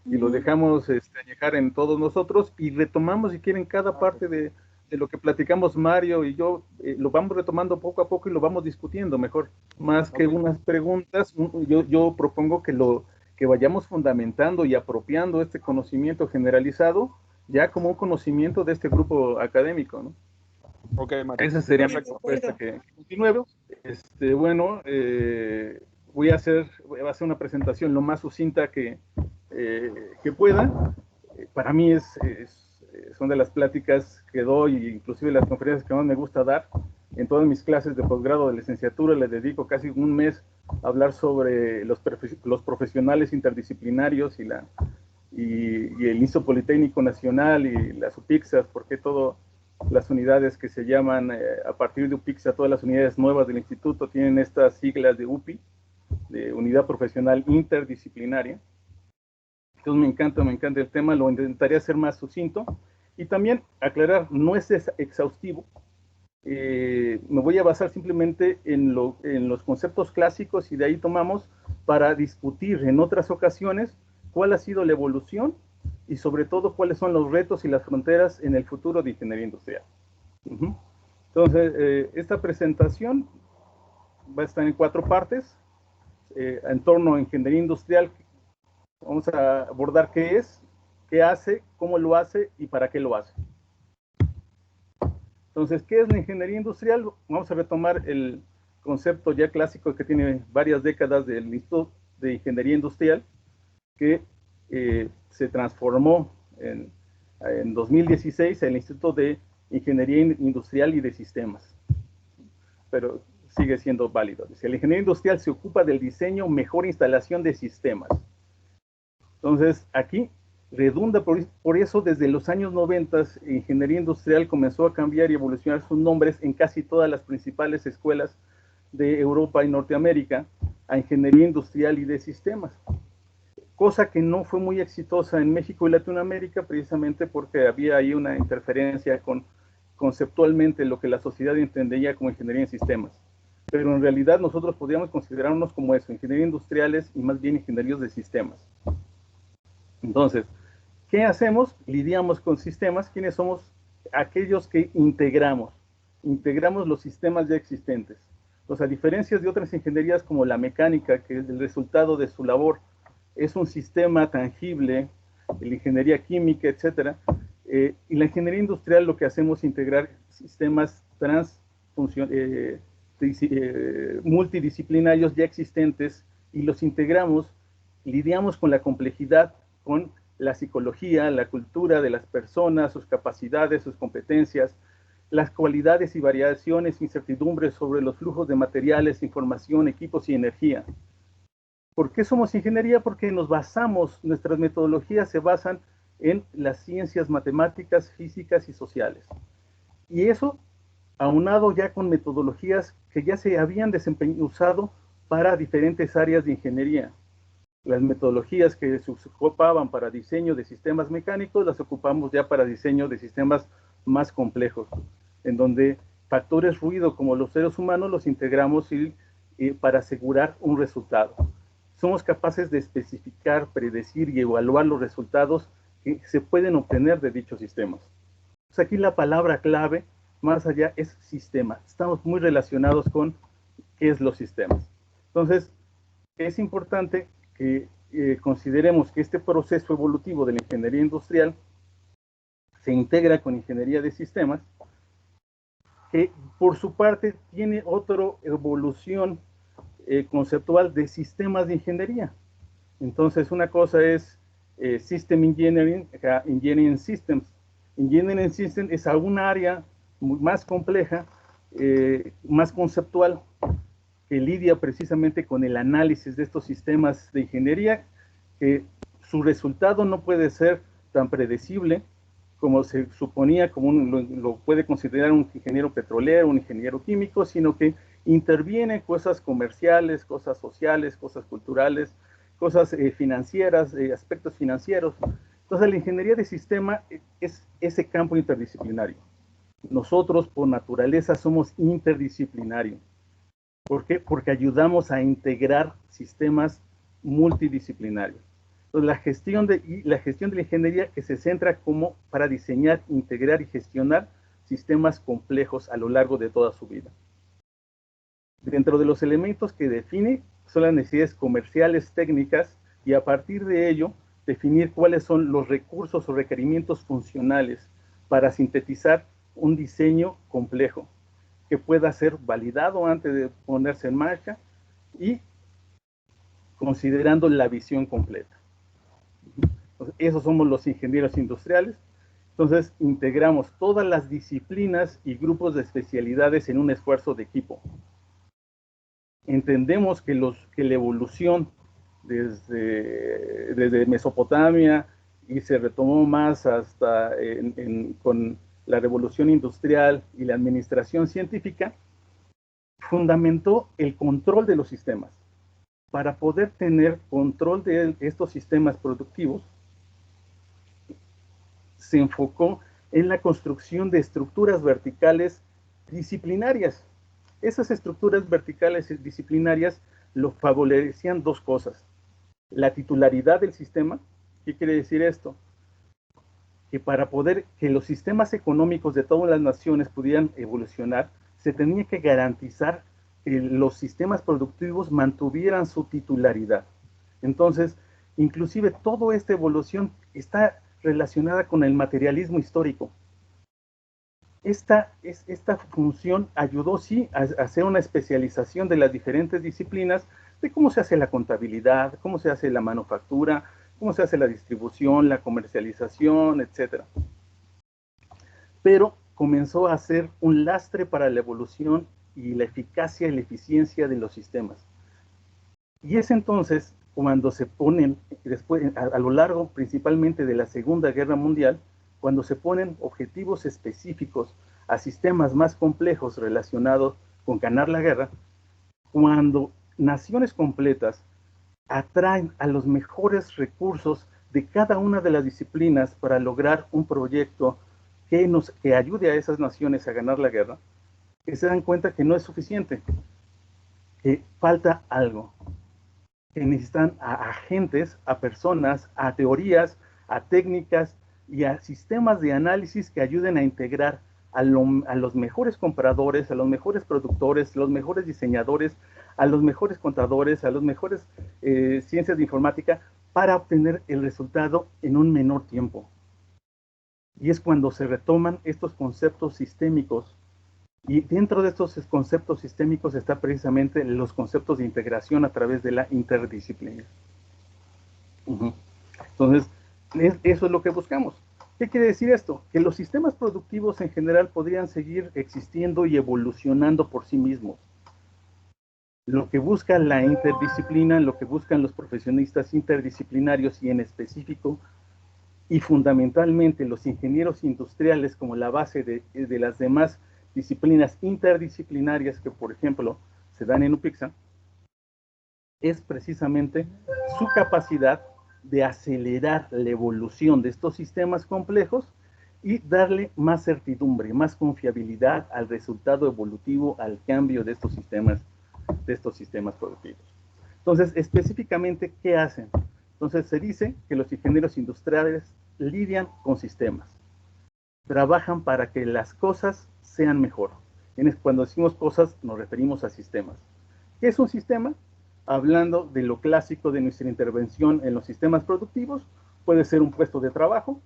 y lo dejamos añejar en todos nosotros, y retomamos, si quieren, cada parte de lo que platicamos Mario y yo, lo vamos retomando poco a poco y lo vamos discutiendo mejor. Más que unas preguntas, yo propongo que vayamos fundamentando y apropiando este conocimiento generalizado ya como un conocimiento de este grupo académico, ¿no? Ok, Mario. Esa sería mi Perfecto. propuesta, que continuemos. Bueno, voy a hacer una presentación lo más sucinta que pueda. Para mí son de las pláticas que doy, inclusive las conferencias que más me gusta dar. En todas mis clases de posgrado, de licenciatura, le dedico casi un mes a hablar sobre los profesionales interdisciplinarios y el Instituto Politécnico Nacional y las UPIXAS, porque todas las unidades que se llaman, a partir de UPIXA, todas las unidades nuevas del instituto tienen estas siglas de UPI, de Unidad Profesional Interdisciplinaria. Entonces me encanta el tema, lo intentaré hacer más sucinto y también aclarar, no es exhaustivo. Me voy a basar simplemente en los conceptos clásicos y de ahí tomamos para discutir en otras ocasiones cuál ha sido la evolución y sobre todo cuáles son los retos y las fronteras en el futuro de ingeniería industrial. Entonces, esta presentación va a estar en 4 partes. En torno a ingeniería industrial, vamos a abordar qué es, qué hace, cómo lo hace y para qué lo hace. Entonces, ¿qué es la ingeniería industrial? Vamos a retomar el concepto ya clásico que tiene varias décadas del Instituto de Ingeniería Industrial, que se transformó en 2016 el Instituto de Ingeniería Industrial y de Sistemas, pero sigue siendo válido. Dice, la ingeniería industrial se ocupa del diseño, mejor instalación de sistemas. Entonces, aquí redunda por eso desde los años 90, ingeniería industrial comenzó a cambiar y evolucionar sus nombres en casi todas las principales escuelas de Europa y Norteamérica a ingeniería industrial y de sistemas, cosa que no fue muy exitosa en México y Latinoamérica precisamente porque había ahí una interferencia con conceptualmente lo que la sociedad entendía como ingeniería en sistemas, pero en realidad nosotros podríamos considerarnos como eso, ingeniería industriales y más bien ingenierías de sistemas. Entonces, ¿qué hacemos? Lidiamos con sistemas. ¿Quiénes somos? Aquellos que integramos los sistemas ya existentes. Entonces, a diferencia de otras ingenierías como la mecánica, que el resultado de su labor es un sistema tangible, la ingeniería química, etcétera, y la ingeniería industrial lo que hacemos es integrar sistemas multidisciplinarios ya existentes y los integramos, lidiamos con la complejidad, con la psicología, la cultura de las personas, sus capacidades, sus competencias, las cualidades y variaciones, incertidumbres sobre los flujos de materiales, información, equipos y energía. ¿Por qué somos ingeniería? Porque nuestras metodologías se basan en las ciencias matemáticas, físicas y sociales. Y eso aunado ya con metodologías que ya se habían usado para diferentes áreas de ingeniería. Las metodologías que se ocupaban para diseño de sistemas mecánicos las ocupamos ya para diseño de sistemas más complejos, en donde factores ruido como los seres humanos los integramos para asegurar un resultado. Somos capaces de especificar, predecir y evaluar los resultados que se pueden obtener de dichos sistemas. Pues aquí la palabra clave, más allá, es sistema. Estamos muy relacionados con qué es los sistemas. Entonces, es importante que consideremos que este proceso evolutivo de la ingeniería industrial se integra con ingeniería de sistemas, que por su parte tiene otra evolución conceptual de sistemas de ingeniería. Entonces, una cosa es System Engineering, Engineering Systems. Engineering Systems es a un área más compleja, más conceptual, que lidia precisamente con el análisis de estos sistemas de ingeniería, que su resultado no puede ser tan predecible como se suponía, como lo puede considerar un ingeniero petrolero, un ingeniero químico, sino que interviene cosas comerciales, cosas sociales, cosas culturales, cosas financieras, aspectos financieros. Entonces, la ingeniería de sistema es ese campo interdisciplinario. Nosotros, por naturaleza, somos interdisciplinarios. ¿Por qué? Porque ayudamos a integrar sistemas multidisciplinarios. Entonces, la gestión de la ingeniería que se centra como para diseñar, integrar y gestionar sistemas complejos a lo largo de toda su vida. Dentro de los elementos que define son las necesidades comerciales, técnicas, y a partir de ello definir cuáles son los recursos o requerimientos funcionales para sintetizar un diseño complejo que pueda ser validado antes de ponerse en marcha y considerando la visión completa. Entonces, esos somos los ingenieros industriales. Entonces, integramos todas las disciplinas y grupos de especialidades en un esfuerzo de equipo. Entendemos que la evolución desde Mesopotamia y se retomó más hasta con la revolución industrial y la administración científica, fundamentó el control de los sistemas. Para poder tener control de estos sistemas productivos, se enfocó en la construcción de estructuras verticales disciplinarias. Esas estructuras verticales disciplinarias lo favorecían dos cosas. La titularidad del sistema. ¿Qué quiere decir esto? Que para poder que los sistemas económicos de todas las naciones pudieran evolucionar, se tenía que garantizar que los sistemas productivos mantuvieran su titularidad. Entonces, inclusive toda esta evolución está relacionada con el materialismo histórico. Esta función ayudó, sí, a hacer una especialización de las diferentes disciplinas, de cómo se hace la contabilidad, cómo se hace la manufactura, cómo se hace la distribución, la comercialización, etc. Pero comenzó a ser un lastre para la evolución y la eficacia y la eficiencia de los sistemas. Y es entonces cuando se ponen, después, a lo largo principalmente de la Segunda Guerra Mundial, cuando se ponen objetivos específicos a sistemas más complejos relacionados con ganar la guerra, cuando naciones completas atraen a los mejores recursos de cada una de las disciplinas para lograr un proyecto que ayude a esas naciones a ganar la guerra, que se dan cuenta que no es suficiente, que falta algo, que necesitan a agentes, a personas, a teorías, a técnicas y a sistemas de análisis que ayuden a integrar a los mejores compradores, a los mejores productores, los mejores diseñadores, a los mejores contadores, a los mejores ciencias de informática, para obtener el resultado en un menor tiempo. Y es cuando se retoman estos conceptos sistémicos. Y dentro de estos conceptos sistémicos está precisamente los conceptos de integración a través de la interdisciplina. Entonces, eso es lo que buscamos. ¿Qué quiere decir esto? Que los sistemas productivos en general podrían seguir existiendo y evolucionando por sí mismos. Lo que busca la interdisciplina, lo que buscan los profesionistas interdisciplinarios y en específico, y fundamentalmente los ingenieros industriales como la base de las demás disciplinas interdisciplinarias que, por ejemplo, se dan en UPIXA, es precisamente su capacidad de acelerar la evolución de estos sistemas complejos y darle más certidumbre, más confiabilidad al resultado evolutivo, al cambio de estos sistemas productivos. Entonces, específicamente, ¿qué hacen? Entonces, se dice que los ingenieros industriales lidian con sistemas, trabajan para que las cosas sean mejor. Cuando decimos cosas, nos referimos a sistemas. ¿Qué es un sistema? Hablando de lo clásico de nuestra intervención en los sistemas productivos, puede ser un puesto de trabajo,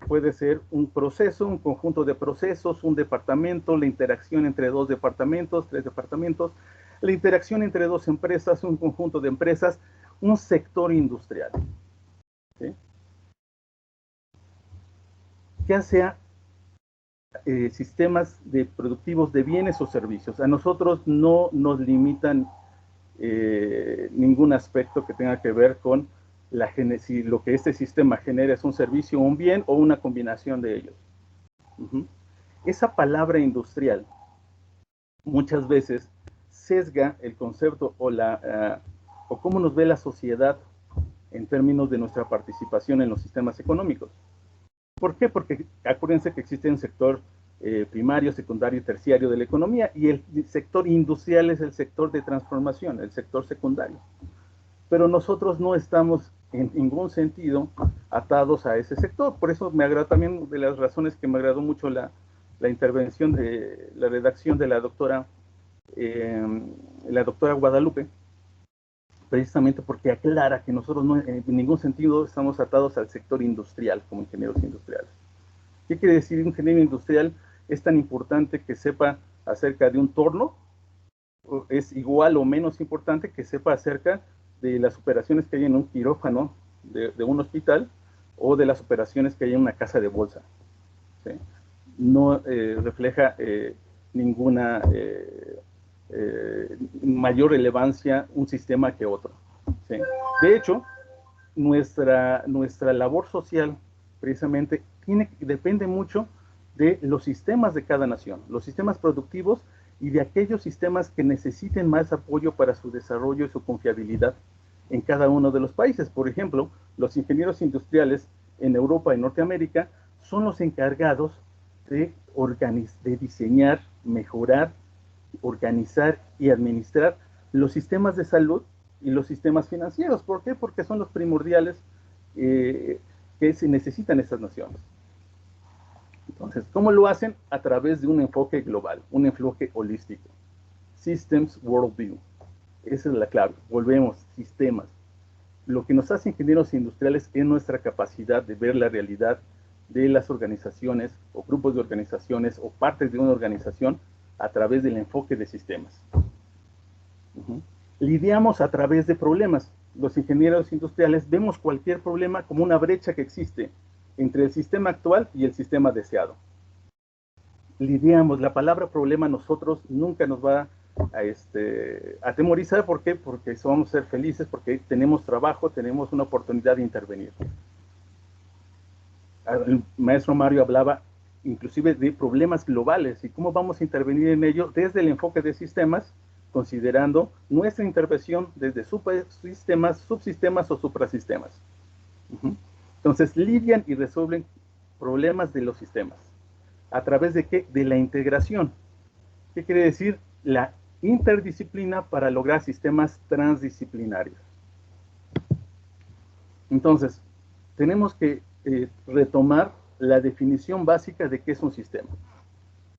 puede ser un proceso, un conjunto de procesos, un departamento, la interacción entre dos departamentos, tres departamentos, la interacción entre dos empresas, un conjunto de empresas, un sector industrial. ¿Sí? Ya sea sistemas productivos de bienes o servicios. A nosotros no nos limitan ningún aspecto que tenga que ver con si lo que este sistema genera es un servicio, un bien o una combinación de ellos. Esa palabra industrial muchas veces sesga el concepto o cómo nos ve la sociedad en términos de nuestra participación en los sistemas económicos. ¿Por qué? Porque acuérdense que existe un sector primario, secundario y terciario de la economía, y el sector industrial es el sector de transformación, el sector secundario. Pero nosotros no estamos en ningún sentido atados a ese sector. Por eso me agrada también, de las razones que me agradó mucho la intervención de la redacción de la doctora Guadalupe, precisamente porque aclara que nosotros no, en ningún sentido estamos atados al sector industrial como ingenieros industriales. ¿Qué quiere decir ingeniero industrial? Es tan importante que sepa acerca de un torno, es igual o menos importante que sepa acerca de las operaciones que hay en un quirófano de un hospital o de las operaciones que hay en una casa de bolsa. ¿Sí? No refleja ninguna mayor relevancia un sistema que otro. ¿Sí? De hecho, nuestra labor social precisamente depende mucho de los sistemas de cada nación, los sistemas productivos y de aquellos sistemas que necesiten más apoyo para su desarrollo y su confiabilidad en cada uno de los países. Por ejemplo, los ingenieros industriales en Europa y Norteamérica son los encargados de diseñar, mejorar, organizar y administrar los sistemas de salud y los sistemas financieros. ¿Por qué? Porque son los primordiales que se necesitan estas naciones. Entonces, ¿cómo lo hacen? A través de un enfoque global, un enfoque holístico. Systems Worldview. Esa es la clave. Volvemos, sistemas. Lo que nos hace ingenieros industriales es nuestra capacidad de ver la realidad de las organizaciones o grupos de organizaciones o partes de una organización a través del enfoque de sistemas. Lidiamos a través de problemas. Los ingenieros industriales vemos cualquier problema como una brecha que existe entre el sistema actual y el sistema deseado. Lidiamos, la palabra problema a nosotros nunca nos va a atemorizar. ¿Por qué? Porque vamos a ser felices, porque tenemos trabajo, tenemos una oportunidad de intervenir. El maestro Mario hablaba inclusive de problemas globales y cómo vamos a intervenir en ello desde el enfoque de sistemas, considerando nuestra intervención desde sistemas, subsistemas o suprasistemas. Entonces, lidian y resuelven problemas de los sistemas. ¿A través de qué? De la integración. ¿Qué quiere decir? La interdisciplina para lograr sistemas transdisciplinarios. Entonces, tenemos que retomar la definición básica de qué es un sistema.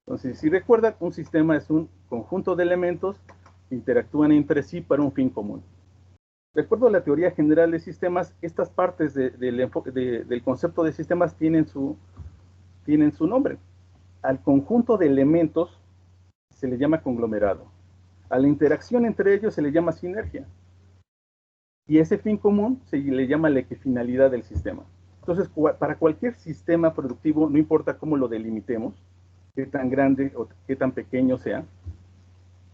Entonces, si recuerdan, un sistema es un conjunto de elementos que interactúan entre sí para un fin común. De acuerdo a la teoría general de sistemas, estas partes del concepto de sistemas tienen su nombre. Al conjunto de elementos se le llama conglomerado. A la interacción entre ellos se le llama sinergia. Y ese fin común se le llama la equifinalidad del sistema. Entonces, para cualquier sistema productivo, no importa cómo lo delimitemos, qué tan grande o qué tan pequeño sea,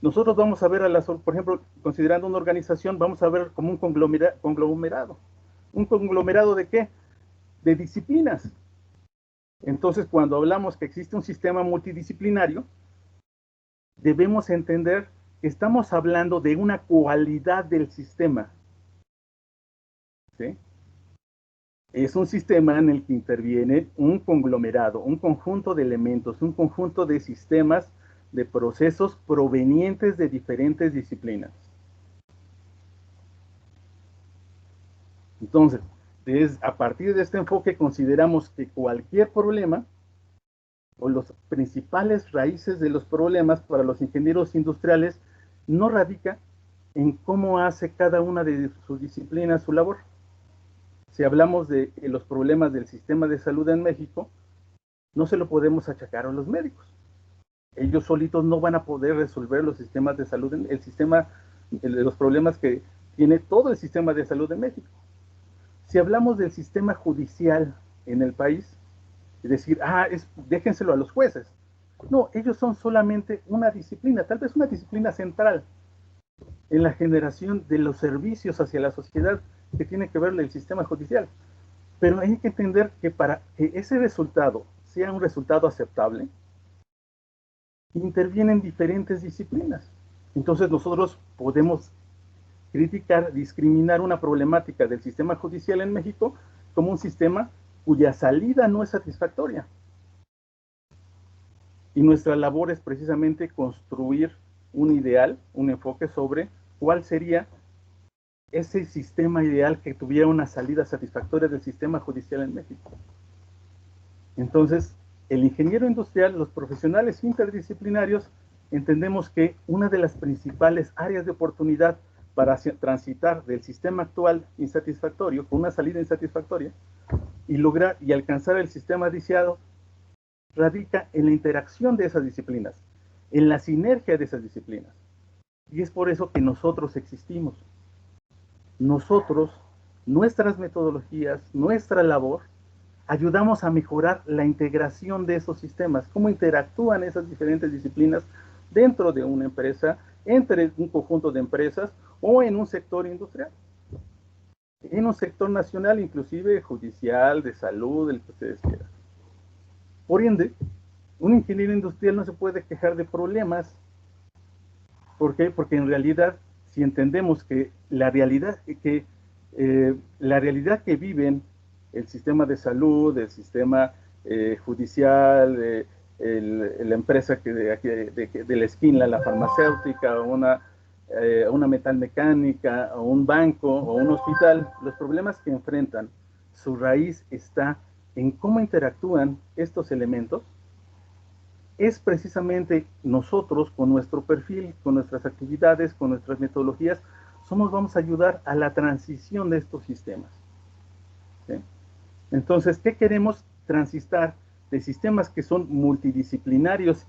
nosotros vamos a ver, por ejemplo, considerando una organización, vamos a ver como un conglomerado. ¿Un conglomerado de qué? De disciplinas. Entonces, cuando hablamos que existe un sistema multidisciplinario, debemos entender que estamos hablando de una cualidad del sistema. ¿Sí? Es un sistema en el que interviene un conglomerado, un conjunto de elementos, un conjunto de sistemas, de procesos provenientes de diferentes disciplinas. Entonces, a partir de este enfoque consideramos que cualquier problema o las principales raíces de los problemas para los ingenieros industriales no radica en cómo hace cada una de sus disciplinas su labor. Si hablamos de los problemas del sistema de salud en México, no se lo podemos achacar a los médicos. Ellos solitos no van a poder resolver los sistemas de salud, los problemas que tiene todo el sistema de salud en México. Si hablamos del sistema judicial en el país, es decir, déjenselo a los jueces. No, ellos son solamente una disciplina, tal vez una disciplina central en la generación de los servicios hacia la sociedad que tiene que ver el sistema judicial. Pero hay que entender que para que ese resultado sea un resultado aceptable, intervienen diferentes disciplinas. Entonces nosotros podemos criticar, discriminar una problemática del sistema judicial en México como un sistema cuya salida no es satisfactoria. Y nuestra labor es precisamente construir un ideal, un enfoque sobre cuál sería ese sistema ideal que tuviera una salida satisfactoria del sistema judicial en México. Entonces, el ingeniero industrial, los profesionales interdisciplinarios, entendemos que una de las principales áreas de oportunidad para transitar del sistema actual insatisfactorio, con una salida insatisfactoria, y lograr y alcanzar el sistema deseado, radica en la interacción de esas disciplinas, en la sinergia de esas disciplinas. Y es por eso que nosotros existimos. Nosotros, nuestras metodologías, nuestra labor, ayudamos a mejorar la integración de esos sistemas, cómo interactúan esas diferentes disciplinas dentro de una empresa, entre un conjunto de empresas o en un sector industrial, en un sector nacional, inclusive judicial, de salud, el que ustedes quieran. Por ende, un ingeniero industrial no se puede quejar de problemas. ¿Por qué? Porque en realidad, si entendemos que la realidad que viven el sistema de salud, el sistema judicial, la empresa de la esquina, la farmacéutica, una metalmecánica, o un banco, o un hospital, los problemas que enfrentan, su raíz está en cómo interactúan estos elementos. Es precisamente nosotros, con nuestro perfil, con nuestras actividades, con nuestras metodologías, vamos a ayudar a la transición de estos sistemas. ¿Sí? Entonces, ¿qué queremos? Transitar de sistemas que son multidisciplinarios,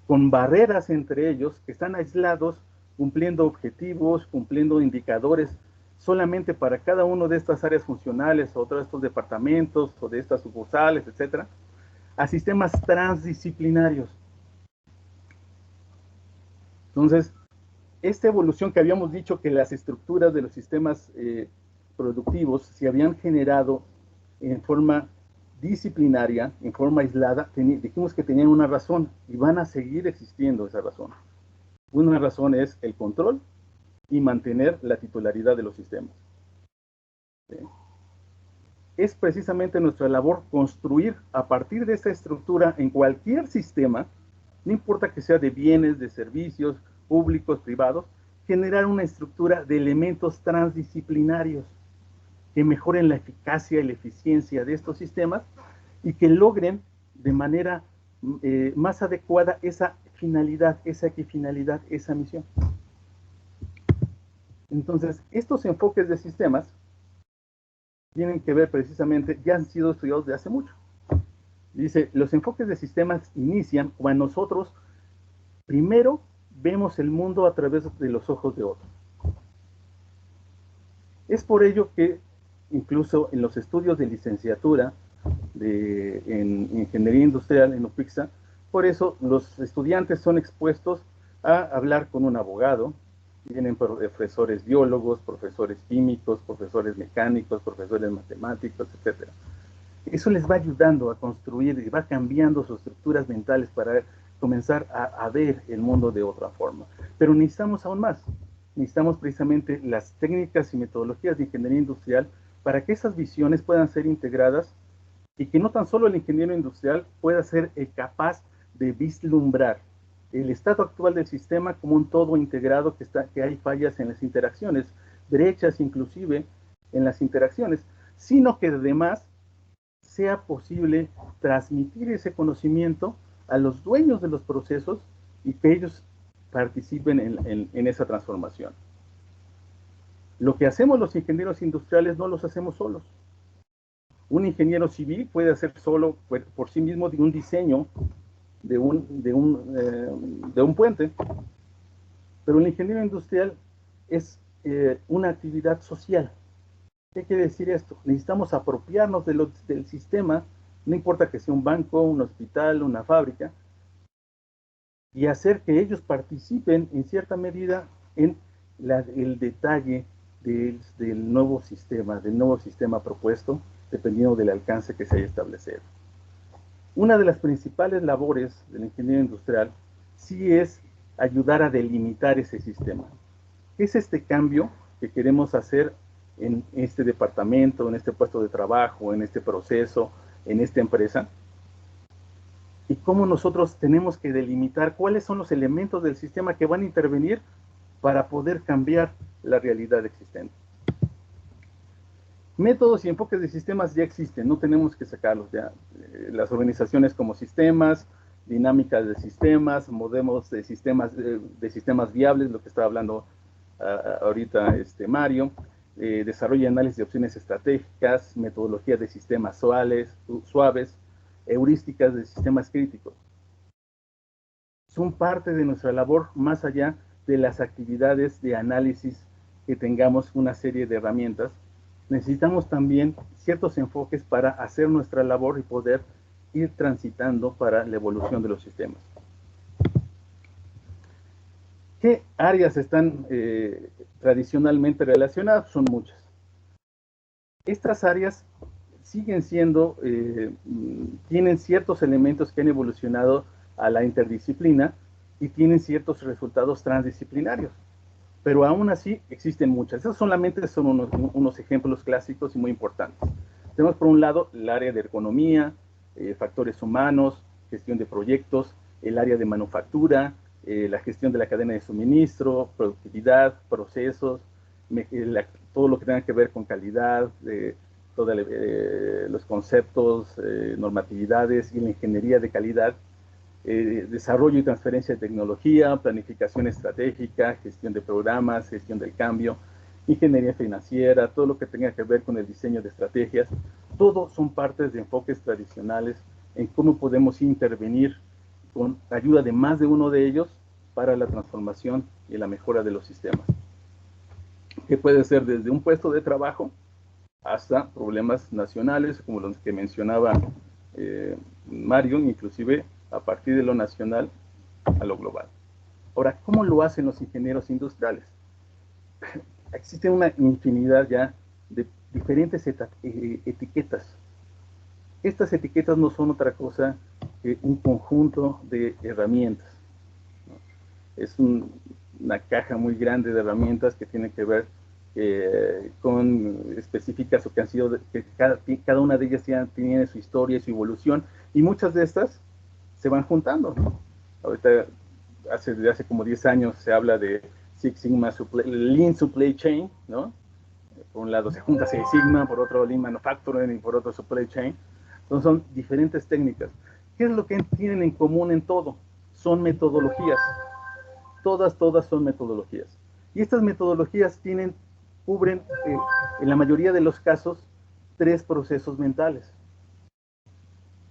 con barreras entre ellos, que están aislados, cumpliendo objetivos, cumpliendo indicadores, solamente para cada uno de estas áreas funcionales, o de estos departamentos, o de estas sucursales, etcétera, a sistemas transdisciplinarios. Entonces, esta evolución que habíamos dicho que las estructuras de los sistemas productivos se habían generado en forma disciplinaria, en forma aislada, dijimos que tenían una razón y van a seguir existiendo esa razón. Una razón es el control y mantener la titularidad de los sistemas. ¿Sí? Es precisamente nuestra labor construir a partir de esta estructura en cualquier sistema, no importa que sea de bienes, de servicios, públicos, privados, generar una estructura de elementos transdisciplinarios que mejoren la eficacia y la eficiencia de estos sistemas y que logren de manera más adecuada esa finalidad, esa equifinalidad, esa misión. Entonces, estos enfoques de sistemas tienen que ver precisamente, ya han sido estudiados desde hace mucho. Dice, los enfoques de sistemas inician cuando nosotros primero vemos el mundo a través de los ojos de otro. Es por ello que incluso en los estudios de licenciatura en Ingeniería Industrial en UPIXA, por eso los estudiantes son expuestos a hablar con un abogado, tienen profesores biólogos, profesores químicos, profesores mecánicos, profesores matemáticos, etc. Eso les va ayudando a construir y va cambiando sus estructuras mentales para comenzar a ver el mundo de otra forma. Pero necesitamos aún más. Necesitamos precisamente las técnicas y metodologías de ingeniería industrial para que esas visiones puedan ser integradas y que no tan solo el ingeniero industrial pueda ser capaz de vislumbrar el estado actual del sistema como un todo integrado, que hay fallas en las interacciones, brechas inclusive en las interacciones, sino que además sea posible transmitir ese conocimiento a los dueños de los procesos y que ellos participen en esa transformación. Lo que hacemos los ingenieros industriales no los hacemos solos. Un ingeniero civil puede hacer solo por sí mismo de un diseño de un puente, pero el ingeniero industrial es una actividad social. ¿Qué quiere decir esto? Necesitamos apropiarnos del sistema, no importa que sea un banco, un hospital, una fábrica, y hacer que ellos participen en cierta medida en el detalle del nuevo sistema propuesto, dependiendo del alcance que se haya establecido. Una de las principales labores del ingeniero industrial sí es ayudar a delimitar ese sistema. ¿Qué es este cambio que queremos hacer en este departamento, en este puesto de trabajo, en este proceso, en esta empresa? Y cómo nosotros tenemos que delimitar cuáles son los elementos del sistema que van a intervenir para poder cambiar la realidad existente. Métodos y enfoques de sistemas ya existen, no tenemos que sacarlos ya. Las organizaciones como sistemas, dinámicas de sistemas, modelos de sistemas viables, lo que estaba hablando ahorita Mario, desarrollo y análisis de opciones estratégicas, metodologías de sistemas suaves, heurísticas de sistemas críticos. Son parte de nuestra labor más allá de las actividades de análisis que tengamos una serie de herramientas. Necesitamos también ciertos enfoques para hacer nuestra labor y poder ir transitando para la evolución de los sistemas. ¿Qué áreas están tradicionalmente relacionadas? Son muchas. Estas áreas siguen siendo, tienen ciertos elementos que han evolucionado a la interdisciplina y tienen ciertos resultados transdisciplinarios. Pero aún así existen muchas. Esos solamente son unos ejemplos clásicos y muy importantes. Tenemos por un lado el área de ergonomía, factores humanos, gestión de proyectos, el área de manufactura, la gestión de la cadena de suministro, productividad, procesos, todo lo que tenga que ver con calidad, todos los conceptos, normatividades y la ingeniería de calidad, desarrollo y transferencia de tecnología, planificación estratégica, gestión de programas, gestión del cambio, ingeniería financiera, todo lo que tenga que ver con el diseño de estrategias, todo son partes de enfoques tradicionales en cómo podemos intervenir con ayuda de más de uno de ellos para la transformación y la mejora de los sistemas. Que puede ser desde un puesto de trabajo hasta problemas nacionales, como los que mencionaba Mario, inclusive a partir de lo nacional a lo global. Ahora, ¿cómo lo hacen los ingenieros industriales? Existe una infinidad ya de diferentes etiquetas. Estas etiquetas no son otra cosa que un conjunto de herramientas, ¿no? Es una caja muy grande de herramientas que tiene que ver con específicas o que han sido, que cada una de ellas tiene su historia y su evolución, y muchas de estas se van juntando, ¿no? Ahorita, desde hace como 10 años se habla de Six Sigma Lean Supply Chain, ¿no? Por un lado se junta Six Sigma, por otro Lean Manufacturing y por otro Supply Chain. Entonces son diferentes técnicas. ¿Qué es lo que tienen en común en todo? Son metodologías. Todas son metodologías. Y estas metodologías cubren, en la mayoría de los casos, 3 procesos mentales.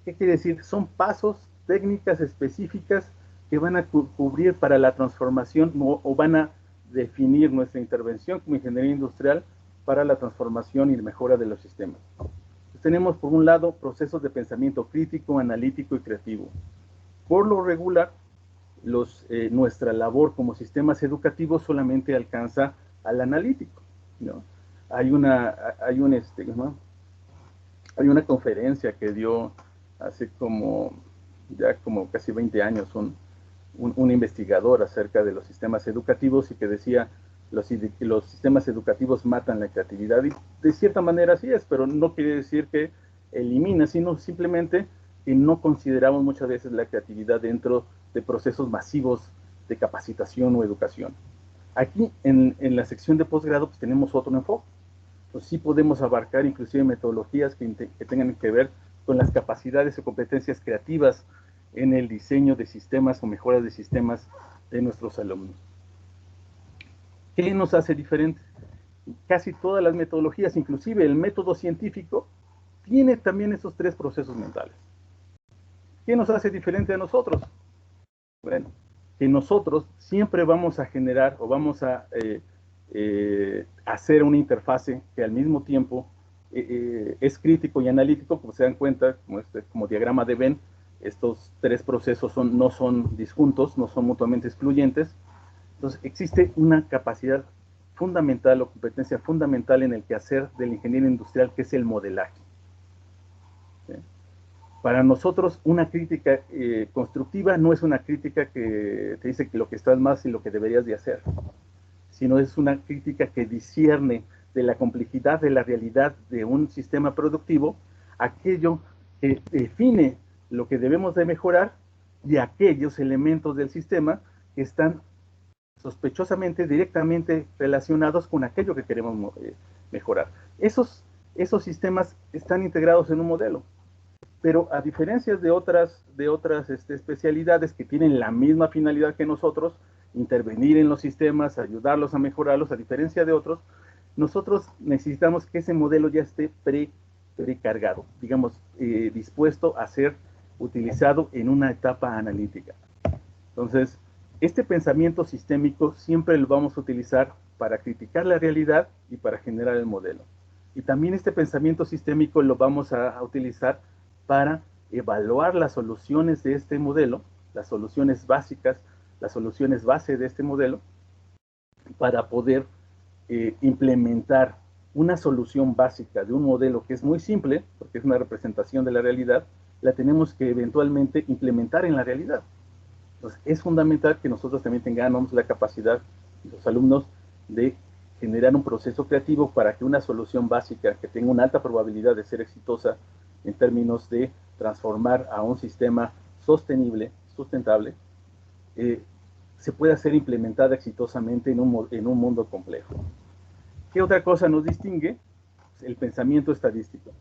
¿Qué quiere decir? Son pasos, técnicas específicas que van a cubrir para la transformación o van a definir nuestra intervención como ingeniería industrial para la transformación y mejora de los sistemas. Entonces, tenemos por un lado procesos de pensamiento crítico, analítico y creativo. Por lo regular, nuestra labor como sistemas educativos solamente alcanza al analítico, ¿no? Hay una conferencia que dio hace como casi 20 años un investigador acerca de los sistemas educativos y que decía los sistemas educativos matan la creatividad, y de cierta manera así es, pero no quiere decir que elimina, sino simplemente que no consideramos muchas veces la creatividad dentro de procesos masivos de capacitación o educación. Aquí en la sección de posgrado pues tenemos otro enfoque. Pues sí podemos abarcar inclusive metodologías que tengan que ver con las capacidades o competencias creativas en el diseño de sistemas o mejoras de sistemas de nuestros alumnos. ¿Qué nos hace diferente? Casi todas las metodologías, inclusive el método científico, tiene también esos 3 procesos mentales. ¿Qué nos hace diferente a nosotros? Bueno, que nosotros siempre vamos a generar o vamos a hacer una interfase que al mismo tiempo es crítico y analítico, como se dan cuenta, como diagrama de Venn, estos tres procesos no son disjuntos, no son mutuamente excluyentes. Entonces, existe una capacidad fundamental o competencia fundamental en el quehacer del ingeniero industrial, que es el modelaje. ¿Sí? Para nosotros, una crítica constructiva no es una crítica que te dice que lo que estás más y lo que deberías de hacer, sino es una crítica que discierne de la complejidad de la realidad de un sistema productivo aquello que define lo que debemos de mejorar y aquellos elementos del sistema que están sospechosamente, directamente relacionados con aquello que queremos mejorar. Esos sistemas están integrados en un modelo, pero a diferencia de otras especialidades que tienen la misma finalidad que nosotros, intervenir en los sistemas, ayudarlos a mejorarlos, a diferencia de otros, nosotros necesitamos que ese modelo ya esté precargado, digamos, dispuesto a ser utilizado en una etapa analítica. Entonces, este pensamiento sistémico siempre lo vamos a utilizar para criticar la realidad y para generar el modelo. Y también este pensamiento sistémico lo vamos a utilizar para evaluar las soluciones de este modelo, las soluciones básicas, las soluciones base de este modelo, para poder implementar una solución básica de un modelo que es muy simple, porque es una representación de la realidad, la tenemos que eventualmente implementar en la realidad. Entonces, es fundamental que nosotros también tengamos la capacidad, los alumnos, de generar un proceso creativo para que una solución básica que tenga una alta probabilidad de ser exitosa en términos de transformar a un sistema sostenible, sustentable, se pueda ser implementada exitosamente en un mundo complejo. ¿Qué otra cosa nos distingue? El pensamiento estadístico.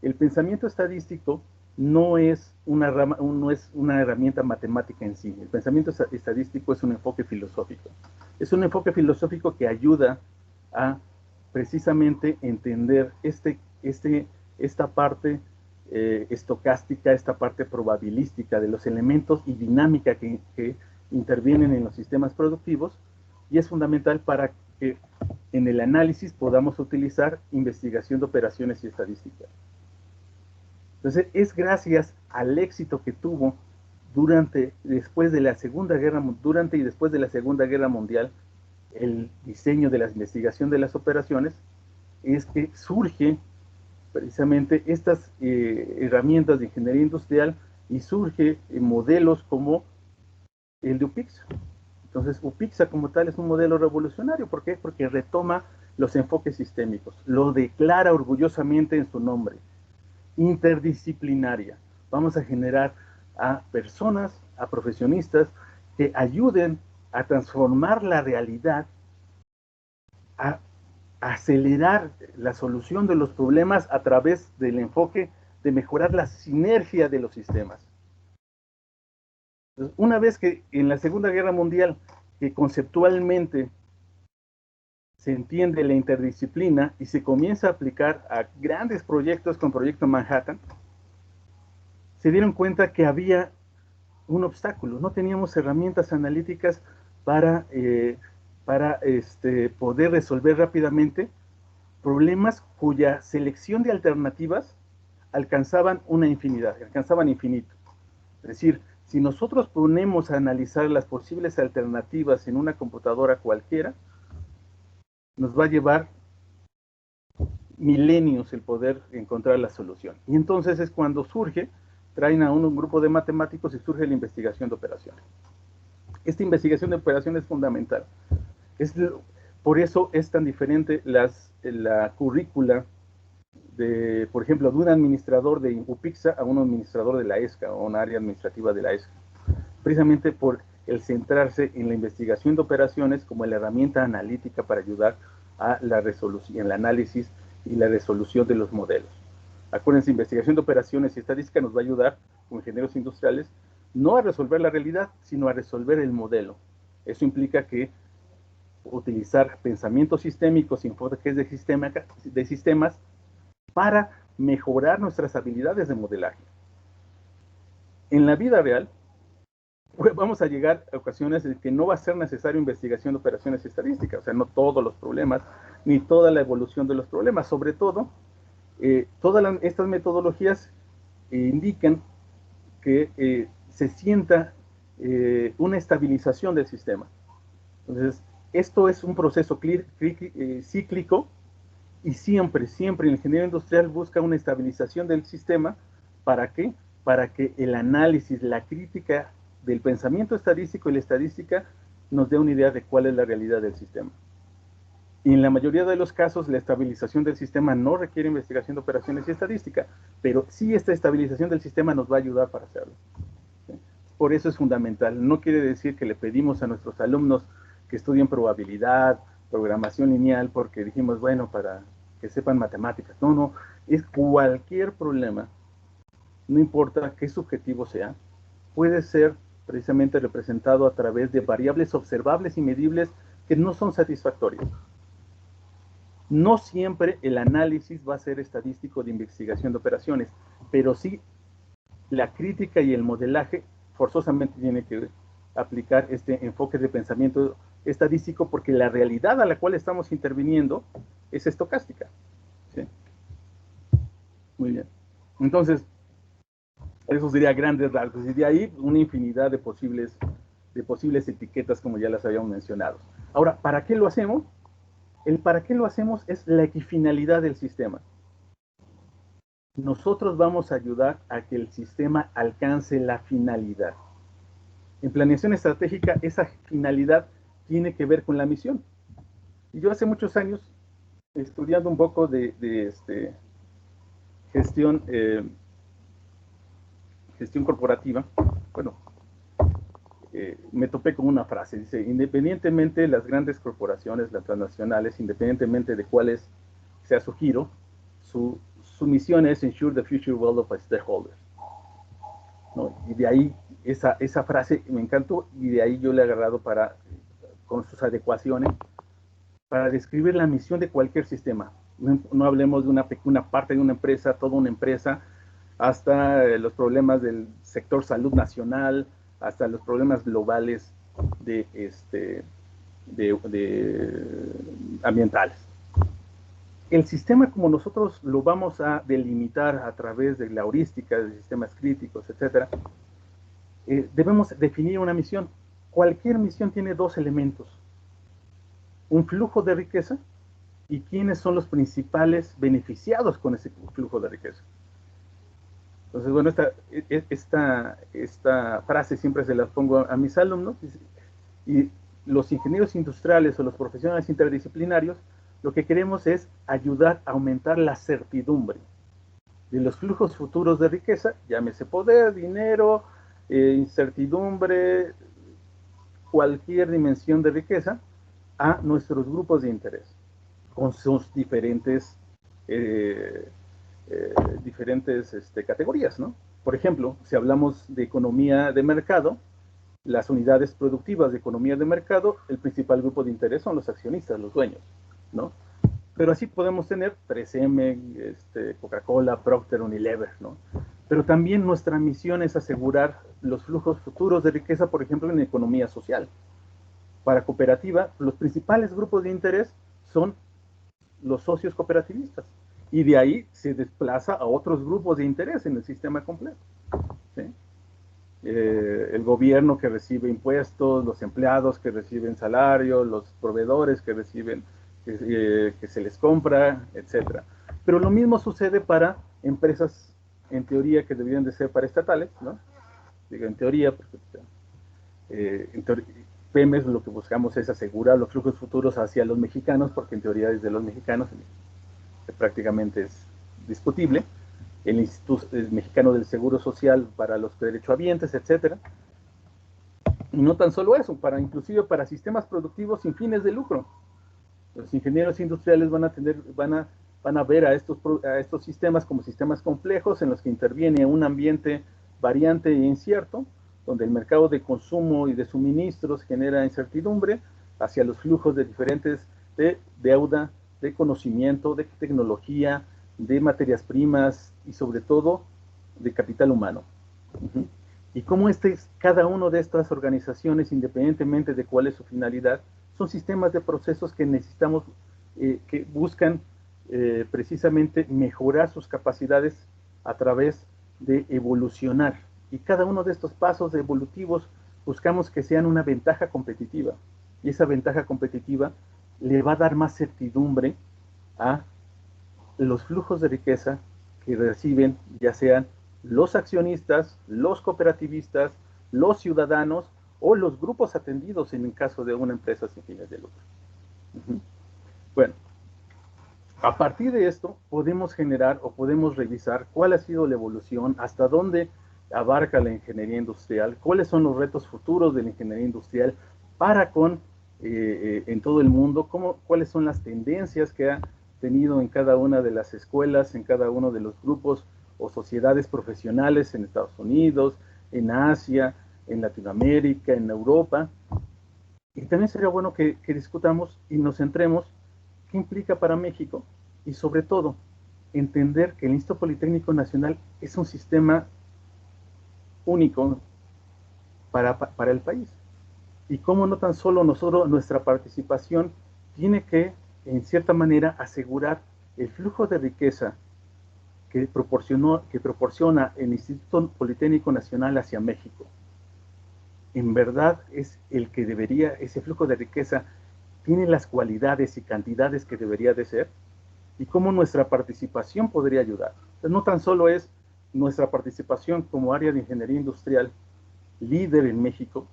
El pensamiento estadístico no es una herramienta matemática en sí. El pensamiento estadístico es un enfoque filosófico. Es un enfoque filosófico que ayuda a precisamente entender esta parte estocástica, esta parte probabilística de los elementos y dinámica que intervienen en los sistemas productivos, y es fundamental para que en el análisis podamos utilizar investigación de operaciones y estadística. Entonces, es gracias al éxito que tuvo durante y después de la Segunda Guerra Mundial el diseño de la investigación de las operaciones, es que surge precisamente estas herramientas de ingeniería industrial y surge modelos como el de UPIXA. Entonces, UPIXA como tal es un modelo revolucionario. ¿Por qué? Porque retoma los enfoques sistémicos, lo declara orgullosamente en su nombre, interdisciplinaria. Vamos a generar a personas, a profesionistas que ayuden a transformar la realidad, a acelerar la solución de los problemas a través del enfoque de mejorar la sinergia de los sistemas. Entonces, una vez que en la Segunda Guerra Mundial, que conceptualmente se entiende la interdisciplina y se comienza a aplicar a grandes proyectos como Proyecto Manhattan, se dieron cuenta que había un obstáculo. No teníamos herramientas analíticas para poder resolver rápidamente problemas cuya selección de alternativas alcanzaban una infinidad, alcanzaban infinito. Es decir, si nosotros ponemos a analizar las posibles alternativas en una computadora cualquiera, nos va a llevar milenios el poder encontrar la solución. Y entonces es cuando traen a un grupo de matemáticos y surge la investigación de operaciones. Esta investigación de operaciones es fundamental. Por eso es tan diferente la currícula por ejemplo, de un administrador de UPIXA a un administrador de la ESCA o una área administrativa de la ESCA. Precisamente por el centrarse en la investigación de operaciones como la herramienta analítica para ayudar a la resolución, el análisis y la resolución de los modelos. Acuérdense, investigación de operaciones y estadística nos va a ayudar, como ingenieros industriales, no a resolver la realidad, sino a resolver el modelo. Eso implica que utilizar pensamientos sistémicos y enfoques de sistemas para mejorar nuestras habilidades de modelaje. En la vida real, pues vamos a llegar a ocasiones en que no va a ser necesario investigación de operaciones estadísticas, o sea, no todos los problemas, ni toda la evolución de los problemas. Sobre todo, todas estas metodologías indican que se sienta una estabilización del sistema. Entonces, esto es un proceso cíclico y siempre el ingeniero industrial busca una estabilización del sistema. ¿Para qué? Para que el análisis, la crítica del pensamiento estadístico y la estadística nos dé una idea de cuál es la realidad del sistema. Y en la mayoría de los casos, la estabilización del sistema no requiere investigación de operaciones y estadística, pero sí esta estabilización del sistema nos va a ayudar para hacerlo. ¿Sí? Por eso es fundamental. No quiere decir que le pedimos a nuestros alumnos que estudien probabilidad, programación lineal, porque dijimos, bueno, para que sepan matemáticas. No, no, es cualquier problema, no importa qué subjetivo sea, puede ser precisamente representado a través de variables observables y medibles que no son satisfactorias. No siempre el análisis va a ser estadístico de investigación de operaciones, pero sí la crítica y el modelaje forzosamente tiene que aplicar este enfoque de pensamiento estadístico, porque la realidad a la cual estamos interviniendo es estocástica. ¿Sí? Muy bien. Entonces, eso sería grandes rasgos. Y de ahí una infinidad de posibles etiquetas, como ya las habíamos mencionado. Ahora, ¿para qué lo hacemos? El para qué lo hacemos es la equifinalidad del sistema. Nosotros vamos a ayudar a que el sistema alcance la finalidad. En planeación estratégica, esa finalidad tiene que ver con la misión. Y yo hace muchos años, estudiando un poco de gestión corporativa, bueno, me topé con una frase, dice, independientemente de las grandes corporaciones, las transnacionales, independientemente de cuál sea su giro, su misión es ensure the future well of its stakeholders. ¿No? Y de ahí, esa frase me encantó, y de ahí yo le he agarrado con sus adecuaciones, para describir la misión de cualquier sistema. No hablemos de una parte de una empresa, toda una empresa, hasta los problemas del sector salud nacional, hasta los problemas globales ambientales. El sistema, como nosotros lo vamos a delimitar a través de la heurística, de sistemas críticos, etc., debemos definir una misión. Cualquier misión tiene dos elementos: un flujo de riqueza y quiénes son los principales beneficiados con ese flujo de riqueza. Entonces, bueno, esta frase siempre se la pongo a mis alumnos, y los ingenieros industriales o los profesionales interdisciplinarios, lo que queremos es ayudar a aumentar la certidumbre de los flujos futuros de riqueza, llámese poder, dinero, incertidumbre, cualquier dimensión de riqueza, a nuestros grupos de interés, con sus diferentes categorías, ¿no? Por ejemplo, si hablamos de economía de mercado, las unidades productivas de economía de mercado, el principal grupo de interés son los accionistas, los dueños, ¿no? Pero así podemos tener 3M, Coca-Cola, Procter, Unilever, ¿no? Pero también nuestra misión es asegurar los flujos futuros de riqueza, por ejemplo, en economía social. Para cooperativa, los principales grupos de interés son los socios cooperativistas, y de ahí se desplaza a otros grupos de interés en el sistema completo. ¿Sí? El gobierno, que recibe impuestos, los empleados que reciben salario, los proveedores que reciben, que se les compra, etc. Pero lo mismo sucede para empresas, en teoría, que deberían de ser paraestatales, ¿no? Digo en teoría, porque Pemex, lo que buscamos es asegurar los flujos futuros hacia los mexicanos, porque en teoría es de los mexicanos, prácticamente es discutible. El Instituto Mexicano del Seguro Social para los derechohabientes, etc. Y no tan solo eso, inclusive para sistemas productivos sin fines de lucro. Los ingenieros industriales van a ver a estos sistemas como sistemas complejos, en los que interviene un ambiente variante e incierto, donde el mercado de consumo y de suministros genera incertidumbre hacia los flujos de deuda, de conocimiento, de tecnología, de materias primas y sobre todo de capital humano. Y cómo cada una de estas organizaciones, independientemente de cuál es su finalidad, son sistemas de procesos que necesitamos, que buscan precisamente mejorar sus capacidades a través de evolucionar Y cada uno de estos pasos evolutivos buscamos que sean una ventaja competitiva. Y esa ventaja competitiva le va a dar más certidumbre a los flujos de riqueza que reciben, ya sean los accionistas, los cooperativistas, los ciudadanos o los grupos atendidos en el caso de una empresa sin fines de lucro. Bueno, a partir de esto podemos generar o podemos revisar cuál ha sido la evolución, hasta dónde abarca la ingeniería industrial, cuáles son los retos futuros de la ingeniería industrial para con en todo el mundo, cuáles son las tendencias que ha tenido en cada una de las escuelas, en cada uno de los grupos o sociedades profesionales en Estados Unidos, en Asia, en Latinoamérica, en Europa. Y también sería bueno que discutamos y nos centremos qué implica para México y sobre todo entender que el Instituto Politécnico Nacional es un sistema único para el país. Y cómo no tan solo nosotros, nuestra participación tiene que, en cierta manera, asegurar el flujo de riqueza que proporciona el Instituto Politécnico Nacional hacia México. En verdad es el que debería, ese flujo de riqueza tiene las cualidades y cantidades que debería de ser, y cómo nuestra participación podría ayudar. Entonces, no tan solo es nuestra participación como área de ingeniería industrial líder en México,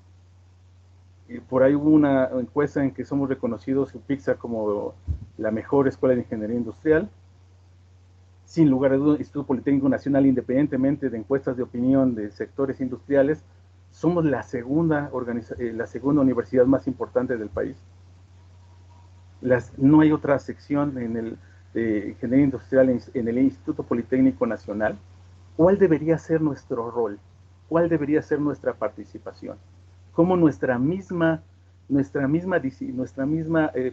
y por ahí hubo una encuesta en que somos reconocidos en PICSA como la mejor escuela de ingeniería industrial. Sin lugar a dudas, el Instituto Politécnico Nacional, independientemente de encuestas de opinión de sectores industriales, somos la segunda universidad más importante del país. No hay otra sección de ingeniería industrial en el Instituto Politécnico Nacional. ¿Cuál debería ser nuestro rol? ¿Cuál debería ser nuestra participación? Cómo nuestra misma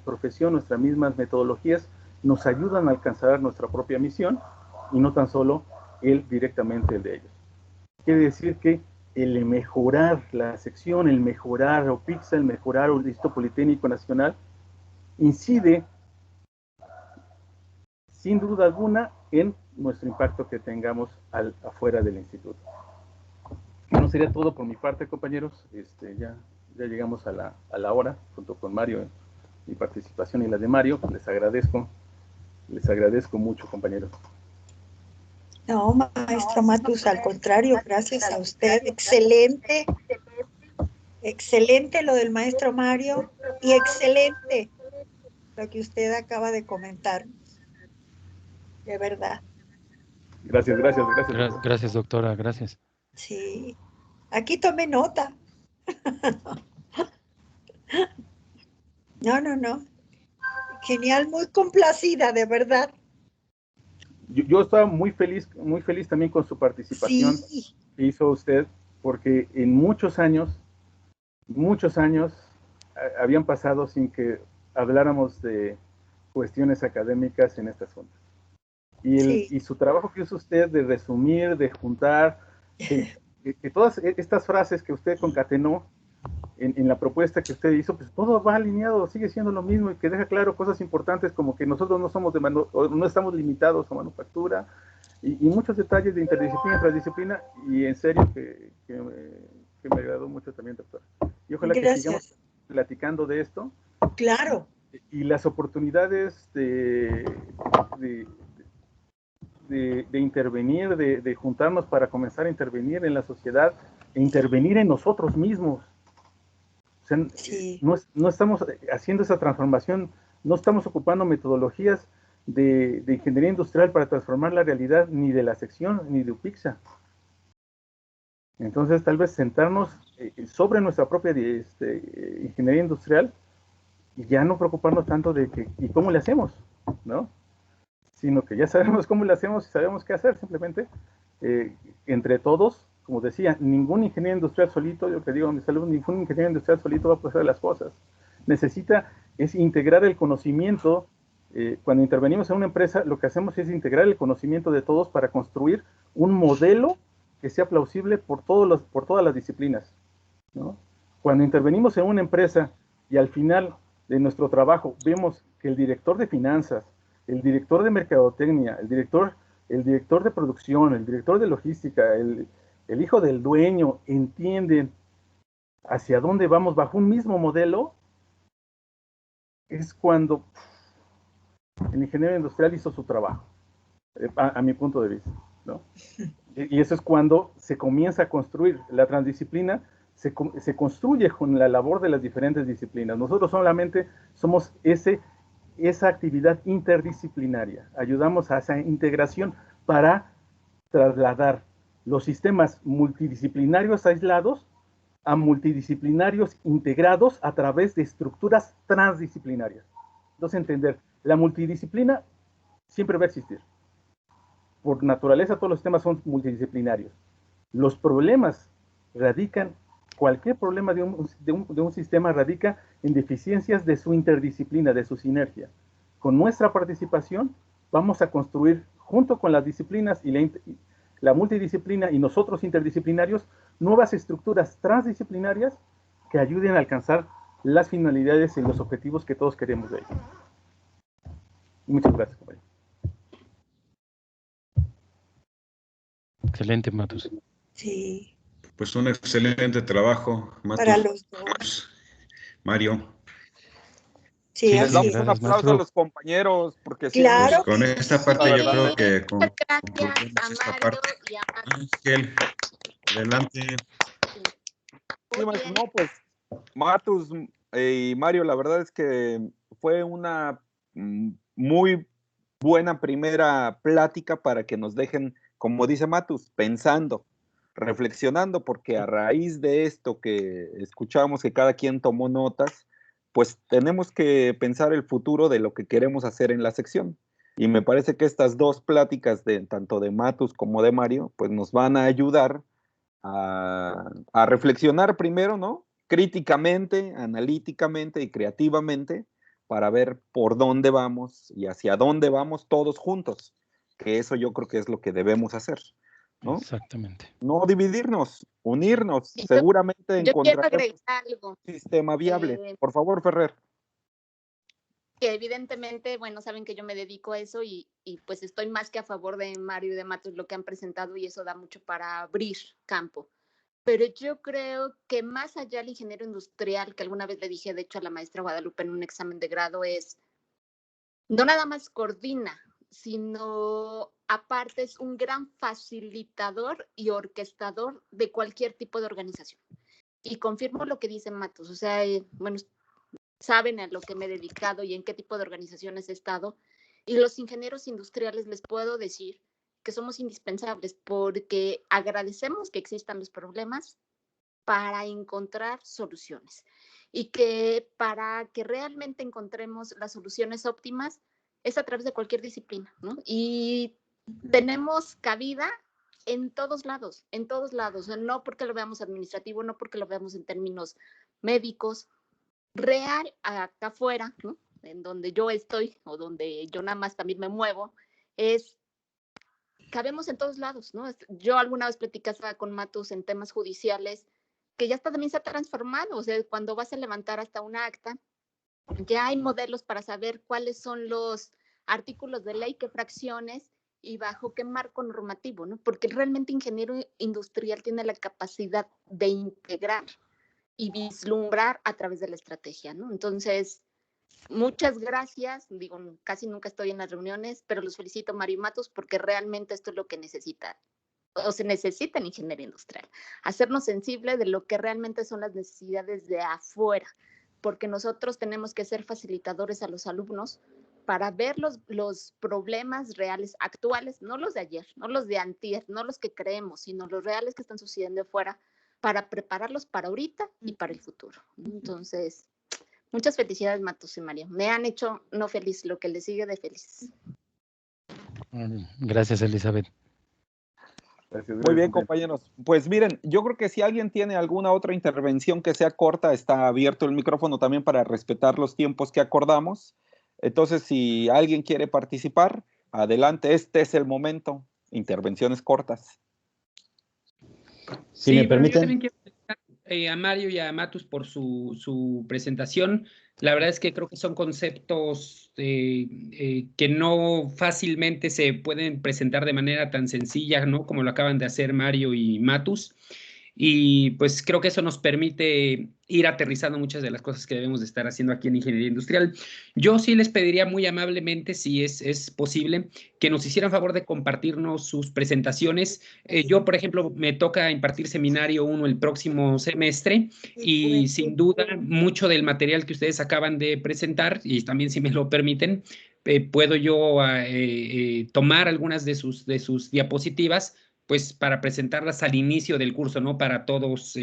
profesión, nuestras mismas metodologías nos ayudan a alcanzar nuestra propia misión y no tan solo directamente el de ellos. Quiere decir que el mejorar la sección, el mejorar OPICSA, el mejorar el Instituto Politécnico Nacional incide sin duda alguna en nuestro impacto que tengamos afuera del instituto. No sería todo por mi parte, compañeros. Ya llegamos a la hora, junto con Mario, mi participación y la de Mario. Les agradezco mucho, compañeros. No, maestro Matus, al contrario, gracias a usted. Excelente, excelente lo del maestro Mario y excelente lo que usted acaba de comentar. De verdad. Gracias. Gracias, doctora, gracias. Sí, aquí tomé nota. No. Genial, muy complacida, de verdad. Yo estaba muy feliz también con su participación que hizo usted, porque en muchos años habían pasado sin que habláramos de cuestiones académicas en estas juntas. Y su trabajo que hizo usted de resumir, de juntar, que todas estas frases que usted concatenó en la propuesta que usted hizo, pues todo va alineado, sigue siendo lo mismo, y que deja claro cosas importantes como que nosotros no estamos limitados a manufactura, y muchos detalles de interdisciplina, transdisciplina, y en serio que me agradó mucho también, doctora. Y ojalá que sigamos platicando de esto. Claro. Y las oportunidades de intervenir, de juntarnos para comenzar a intervenir en la sociedad e intervenir en nosotros mismos. O sea, no estamos haciendo esa transformación, no estamos ocupando metodologías de ingeniería industrial para transformar la realidad ni de la sección ni de UPICSA. Entonces, tal vez sentarnos sobre nuestra propia ingeniería industrial y ya no preocuparnos tanto de ¿y cómo le hacemos? ¿No? Sino que ya sabemos cómo le hacemos y sabemos qué hacer, simplemente entre todos. Como decía, ningún ingeniero industrial solito, yo que digo a mis alumnos, ningún ingeniero industrial solito va a poder hacer las cosas. Es integrar el conocimiento. Cuando intervenimos en una empresa, lo que hacemos es integrar el conocimiento de todos para construir un modelo que sea plausible por todas las disciplinas, ¿no? Cuando intervenimos en una empresa y al final de nuestro trabajo vemos que el director de finanzas, el director de mercadotecnia, el director de producción, el director de logística, el hijo del dueño entienden hacia dónde vamos bajo un mismo modelo, es cuando el ingeniero industrial hizo su trabajo, a mi punto de vista, ¿no? Y eso es cuando se comienza a construir. La transdisciplina se construye con la labor de las diferentes disciplinas. Nosotros solamente somos esa actividad interdisciplinaria. Ayudamos a esa integración para trasladar los sistemas multidisciplinarios aislados a multidisciplinarios integrados a través de estructuras transdisciplinarias. Entonces, entender, la multidisciplina siempre va a existir. Por naturaleza, todos los sistemas son multidisciplinarios. Los problemas radican, cualquier problema de un sistema radica en deficiencias de su interdisciplina, de su sinergia. Con nuestra participación, vamos a construir, junto con las disciplinas y la multidisciplina y nosotros interdisciplinarios, nuevas estructuras transdisciplinarias que ayuden a alcanzar las finalidades y los objetivos que todos queremos de ello. Muchas gracias, compañero. Excelente, Matus. Sí, Pues un excelente trabajo, para Matus. los dos. Mario. Sí, Sí, Les así damos es. un gracias, aplauso maestro. a los compañeros, porque sí, Claro. Pues con esta parte La yo verdad. creo que Muchas gracias concluimos a esta Mario parte. y a Ángel, adelante. Sí, Muy maestro, bien. no, pues Matus y Mario, la verdad es que fue una muy buena primera plática para que nos dejen, como dice Matus, pensando, reflexionando, porque a raíz de esto que escuchamos, que cada quien tomó notas, pues tenemos que pensar el futuro de lo que queremos hacer en la sección. Y me parece que estas dos pláticas, tanto de Matus como de Mario, pues nos van a ayudar a reflexionar primero, ¿no? Críticamente, analíticamente y creativamente para ver por dónde vamos y hacia dónde vamos todos juntos, que eso yo creo que es lo que debemos hacer, ¿no? Exactamente. No dividirnos, unirnos, Y seguramente yo quiero encontraremos agregar algo. un sistema viable. Por favor, Ferrer. Que evidentemente, bueno, saben que yo me dedico a eso y pues estoy más que a favor de Mario y de Matos lo que han presentado y eso da mucho para abrir campo. Pero yo creo que más allá del ingeniero industrial, que alguna vez le dije, de hecho, a la maestra Guadalupe en un examen de grado, es no nada más coordina, sino aparte es un gran facilitador y orquestador de cualquier tipo de organización. Y confirmo lo que dice Matos, o sea, bueno, saben a lo que me he dedicado y en qué tipo de organizaciones he estado. Y los ingenieros industriales les puedo decir que somos indispensables porque agradecemos que existan los problemas para encontrar soluciones y que para que realmente encontremos las soluciones óptimas es a través de cualquier disciplina, ¿no? Y tenemos cabida en todos lados, no porque lo veamos administrativo, no porque lo veamos en términos médicos, real acá afuera, ¿no? En donde yo estoy o donde yo nada más también me muevo, cabemos en todos lados, ¿no? Yo alguna vez platicaba con Matus en temas judiciales, que ya también se ha transformado, o sea, cuando vas a levantar hasta un acta, ya hay modelos para saber cuáles son los artículos de ley, qué fracciones y bajo qué marco normativo, ¿no? Porque realmente ingeniero industrial tiene la capacidad de integrar y vislumbrar a través de la estrategia, ¿no? Entonces, muchas gracias. Digo, casi nunca estoy en las reuniones, pero los felicito, Mario y Matos, porque realmente esto es lo que necesita o se necesita en ingeniería industrial. Hacernos sensibles de lo que realmente son las necesidades de afuera, porque nosotros tenemos que ser facilitadores a los alumnos para ver los problemas reales, actuales, no los de ayer, no los de antier, no los que creemos, sino los reales que están sucediendo afuera, para prepararlos para ahorita y para el futuro. Entonces, muchas felicidades, Matos y Mario. Me han hecho no feliz, lo que les sigue de feliz. Gracias, Elizabeth. Gracias, Muy bien, compañero. compañeros. Pues miren, yo creo que si alguien tiene alguna otra intervención que sea corta, está abierto el micrófono también para respetar los tiempos que acordamos. Entonces, si alguien quiere participar, adelante, este es el momento. Intervenciones cortas. Si me pero yo permiten. también quiero a Mario y a Matus por su presentación. La verdad es que creo que son conceptos que no fácilmente se pueden presentar de manera tan sencilla, ¿no? Como lo acaban de hacer Mario y Matus. Y pues creo que eso nos permite ir aterrizando muchas de las cosas que debemos de estar haciendo aquí en Ingeniería Industrial. Yo sí les pediría muy amablemente, si es posible, que nos hicieran favor de compartirnos sus presentaciones. Yo, por ejemplo, me toca impartir seminario 1 el próximo semestre y sin duda mucho del material que ustedes acaban de presentar, y también si me lo permiten, puedo yo tomar algunas de sus diapositivas pues para presentarlas al inicio del curso, ¿no? Para todos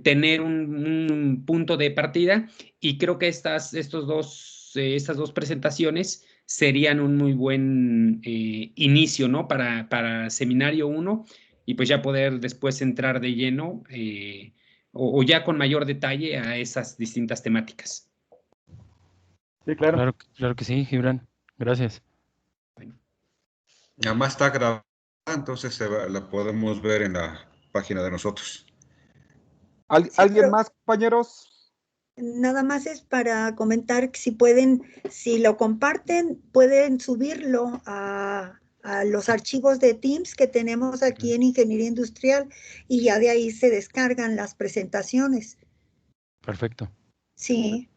tener un punto de partida, y creo que estas dos presentaciones serían un muy buen inicio, ¿no? Para seminario 1, y pues ya poder después entrar de lleno o ya con mayor detalle a esas distintas temáticas. Sí, claro. Claro que sí, Gibran. Gracias. Nada más está grabada, entonces la podemos ver en la página de nosotros. ¿Alguien más, compañeros? Nada más es para comentar que si pueden, si lo comparten, pueden subirlo a los archivos de Teams que tenemos aquí en Ingeniería Industrial, y ya de ahí se descargan las presentaciones. Perfecto. Sí.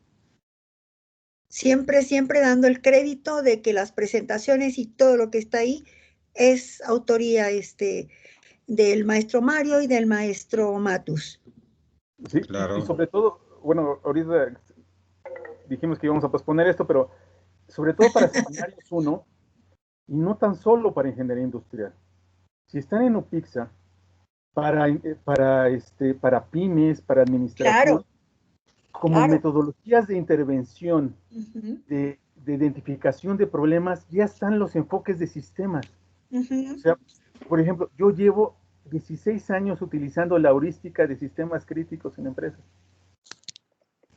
Siempre dando el crédito de que las presentaciones y todo lo que está ahí es autoría del maestro Mario y del maestro Matus. Sí, Claro. y sobre todo, bueno, ahorita dijimos que íbamos a posponer esto, pero sobre todo para seminarios 1, y no tan solo para ingeniería industrial. Si están en UPIXA, para pymes, para administración, Claro, como claro. metodologías de intervención, Ujú, de identificación de problemas, ya están los enfoques de sistemas. ujú. O sea, por ejemplo, yo llevo 16 años utilizando la heurística de sistemas críticos en empresas.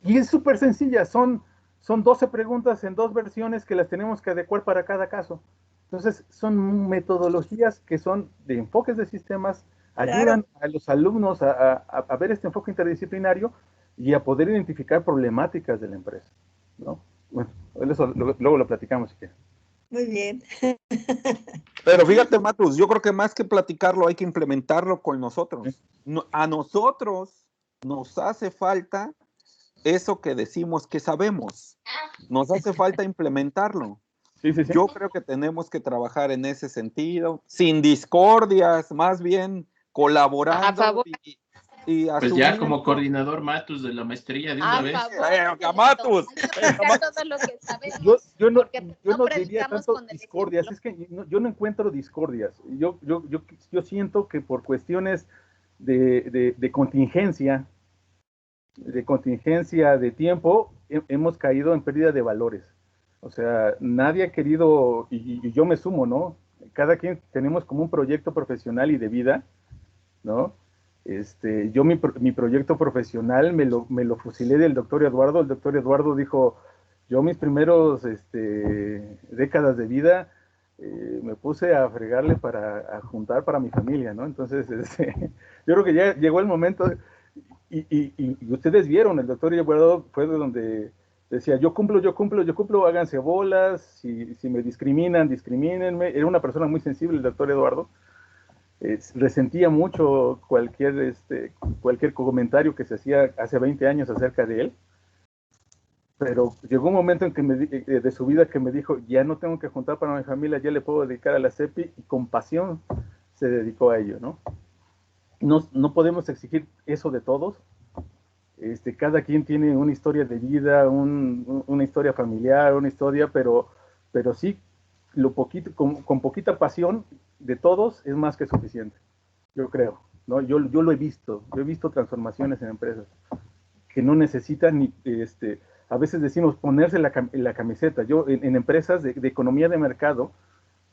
Y es súper sencilla, son 12 preguntas en 2 versiones que las tenemos que adecuar para cada caso. Entonces, son metodologías que son de enfoques de sistemas, ayudan a los alumnos a ver este enfoque interdisciplinario y a poder identificar problemáticas de la empresa, ¿no? Bueno, eso luego lo platicamos si quieren. Muy bien. Pero fíjate, Matus, yo creo que más que platicarlo hay que implementarlo con nosotros. A nosotros nos hace falta eso que decimos que sabemos. Nos hace falta implementarlo. Sí. Yo creo que tenemos que trabajar en ese sentido, sin discordias, más bien colaborando. A favor. Y pues ya como coordinador Matus de la maestría de una vez. Matus. Todo lo que sabemos, Yo no diría predicamos tanto con el discordias, ejemplo. es que yo no encuentro discordias. Yo siento que por cuestiones de contingencia, de tiempo, hemos caído en pérdida de valores. O sea, nadie ha querido, y yo me sumo, ¿no? Cada quien tenemos como un proyecto profesional y de vida, ¿no? Yo mi proyecto profesional me lo fusilé del doctor Eduardo. El doctor Eduardo dijo, yo mis primeros décadas de vida me puse a fregarle a juntar para mi familia, ¿no? Entonces, yo creo que ya llegó el momento, y ustedes vieron, el doctor Eduardo fue de donde decía, yo cumplo, háganse bolas, si me discriminan, discrimínenme. Era una persona muy sensible el doctor Eduardo. Resentía mucho cualquier comentario que se hacía hace 20 años acerca de él, pero llegó un momento en que de su vida que me dijo, ya no tengo que juntar para mi familia, ya le puedo dedicar a la CEPI, y con pasión se dedicó a ello, ¿no? No podemos exigir eso de todos. Cada quien tiene una historia de vida, una historia familiar, una historia, pero sí, con poquita pasión de todos es más que suficiente, yo creo, ¿no? Yo lo he visto transformaciones en empresas que no necesitan ni, a veces decimos ponerse la camiseta. Yo en empresas de economía de mercado,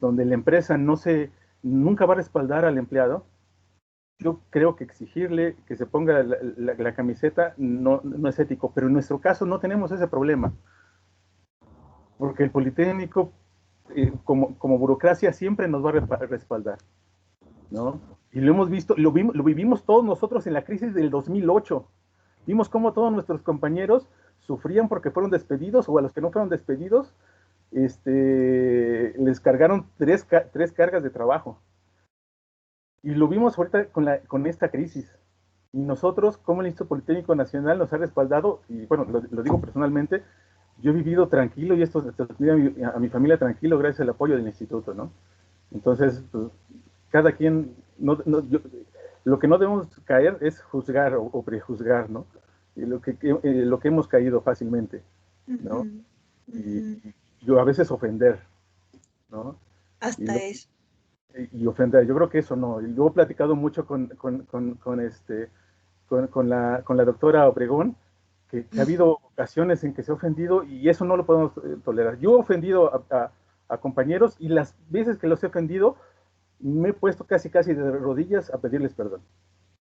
donde la empresa nunca va a respaldar al empleado, yo creo que exigirle que se ponga la camiseta no es ético, pero en nuestro caso no tenemos ese problema, porque el Politécnico, como burocracia, siempre nos va a respaldar, ¿no? Y lo hemos visto, lo vivimos todos nosotros en la crisis del 2008. Vimos cómo todos nuestros compañeros sufrían porque fueron despedidos, o a los que no fueron despedidos, les cargaron tres cargas de trabajo. Y lo vimos ahorita con esta crisis. Y nosotros, como el Instituto Politécnico Nacional, nos ha respaldado, y bueno, lo digo personalmente, yo he vivido tranquilo y esto a mi familia tranquilo gracias al apoyo del instituto, ¿no? Entonces, pues, cada quien, lo que no debemos caer es juzgar o prejuzgar, ¿no? Y lo que hemos caído fácilmente, ¿no? Y yo a veces ofender, ¿no? Hasta eso. Y ofender, yo creo que eso no. Y yo he platicado mucho con la doctora Obregón, que ha habido ocasiones en que se ha ofendido y eso no lo podemos tolerar. Yo he ofendido a compañeros y las veces que los he ofendido me he puesto casi de rodillas a pedirles perdón,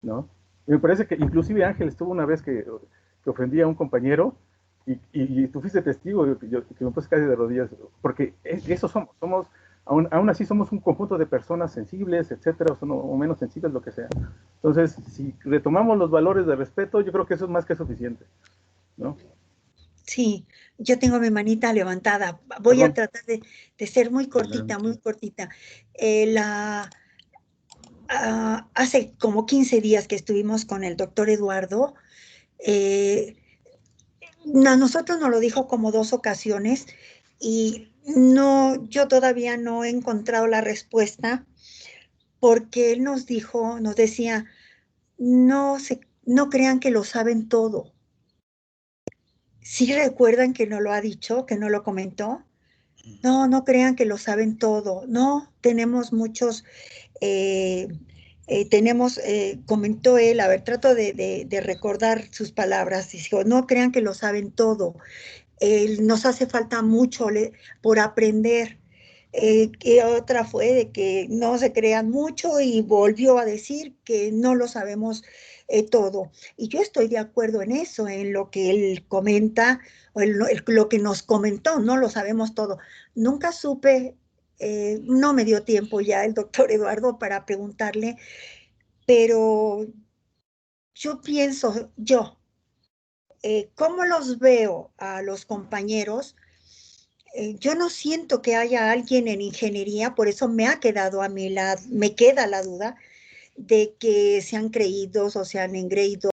¿no? Y me parece que inclusive Ángel estuvo una vez que ofendí a un compañero y tú fuiste testigo que me puse casi de rodillas, porque eso somos aún así somos un conjunto de personas sensibles, etcétera, o menos sensibles, lo que sea. Entonces, si retomamos los valores de respeto, yo creo que eso es más que suficiente, ¿no? Sí, yo tengo mi manita levantada. Voy a tratar de ser muy cortita, muy cortita. Hace como 15 días que estuvimos con el doctor Eduardo, a nosotros nos lo dijo como 2 ocasiones y yo todavía no he encontrado la respuesta porque él nos decía, no crean que lo saben todo. ¿Sí recuerdan que no lo ha dicho, que no lo comentó? No crean que lo saben todo. No, tenemos muchos, comentó él, a ver, trato de recordar sus palabras, dijo, no crean que lo saben todo. Nos hace falta mucho por aprender. Que otra fue de que no se crean mucho y volvió a decir que no lo sabemos todo. Y yo estoy de acuerdo en eso, en lo que él comenta, o lo que nos comentó, no lo sabemos todo. Nunca supe, no me dio tiempo ya el doctor Eduardo para preguntarle, pero yo pienso, ¿cómo los veo a los compañeros? Yo no siento que haya alguien en ingeniería, por eso me queda la duda de que sean creídos o sean engreídos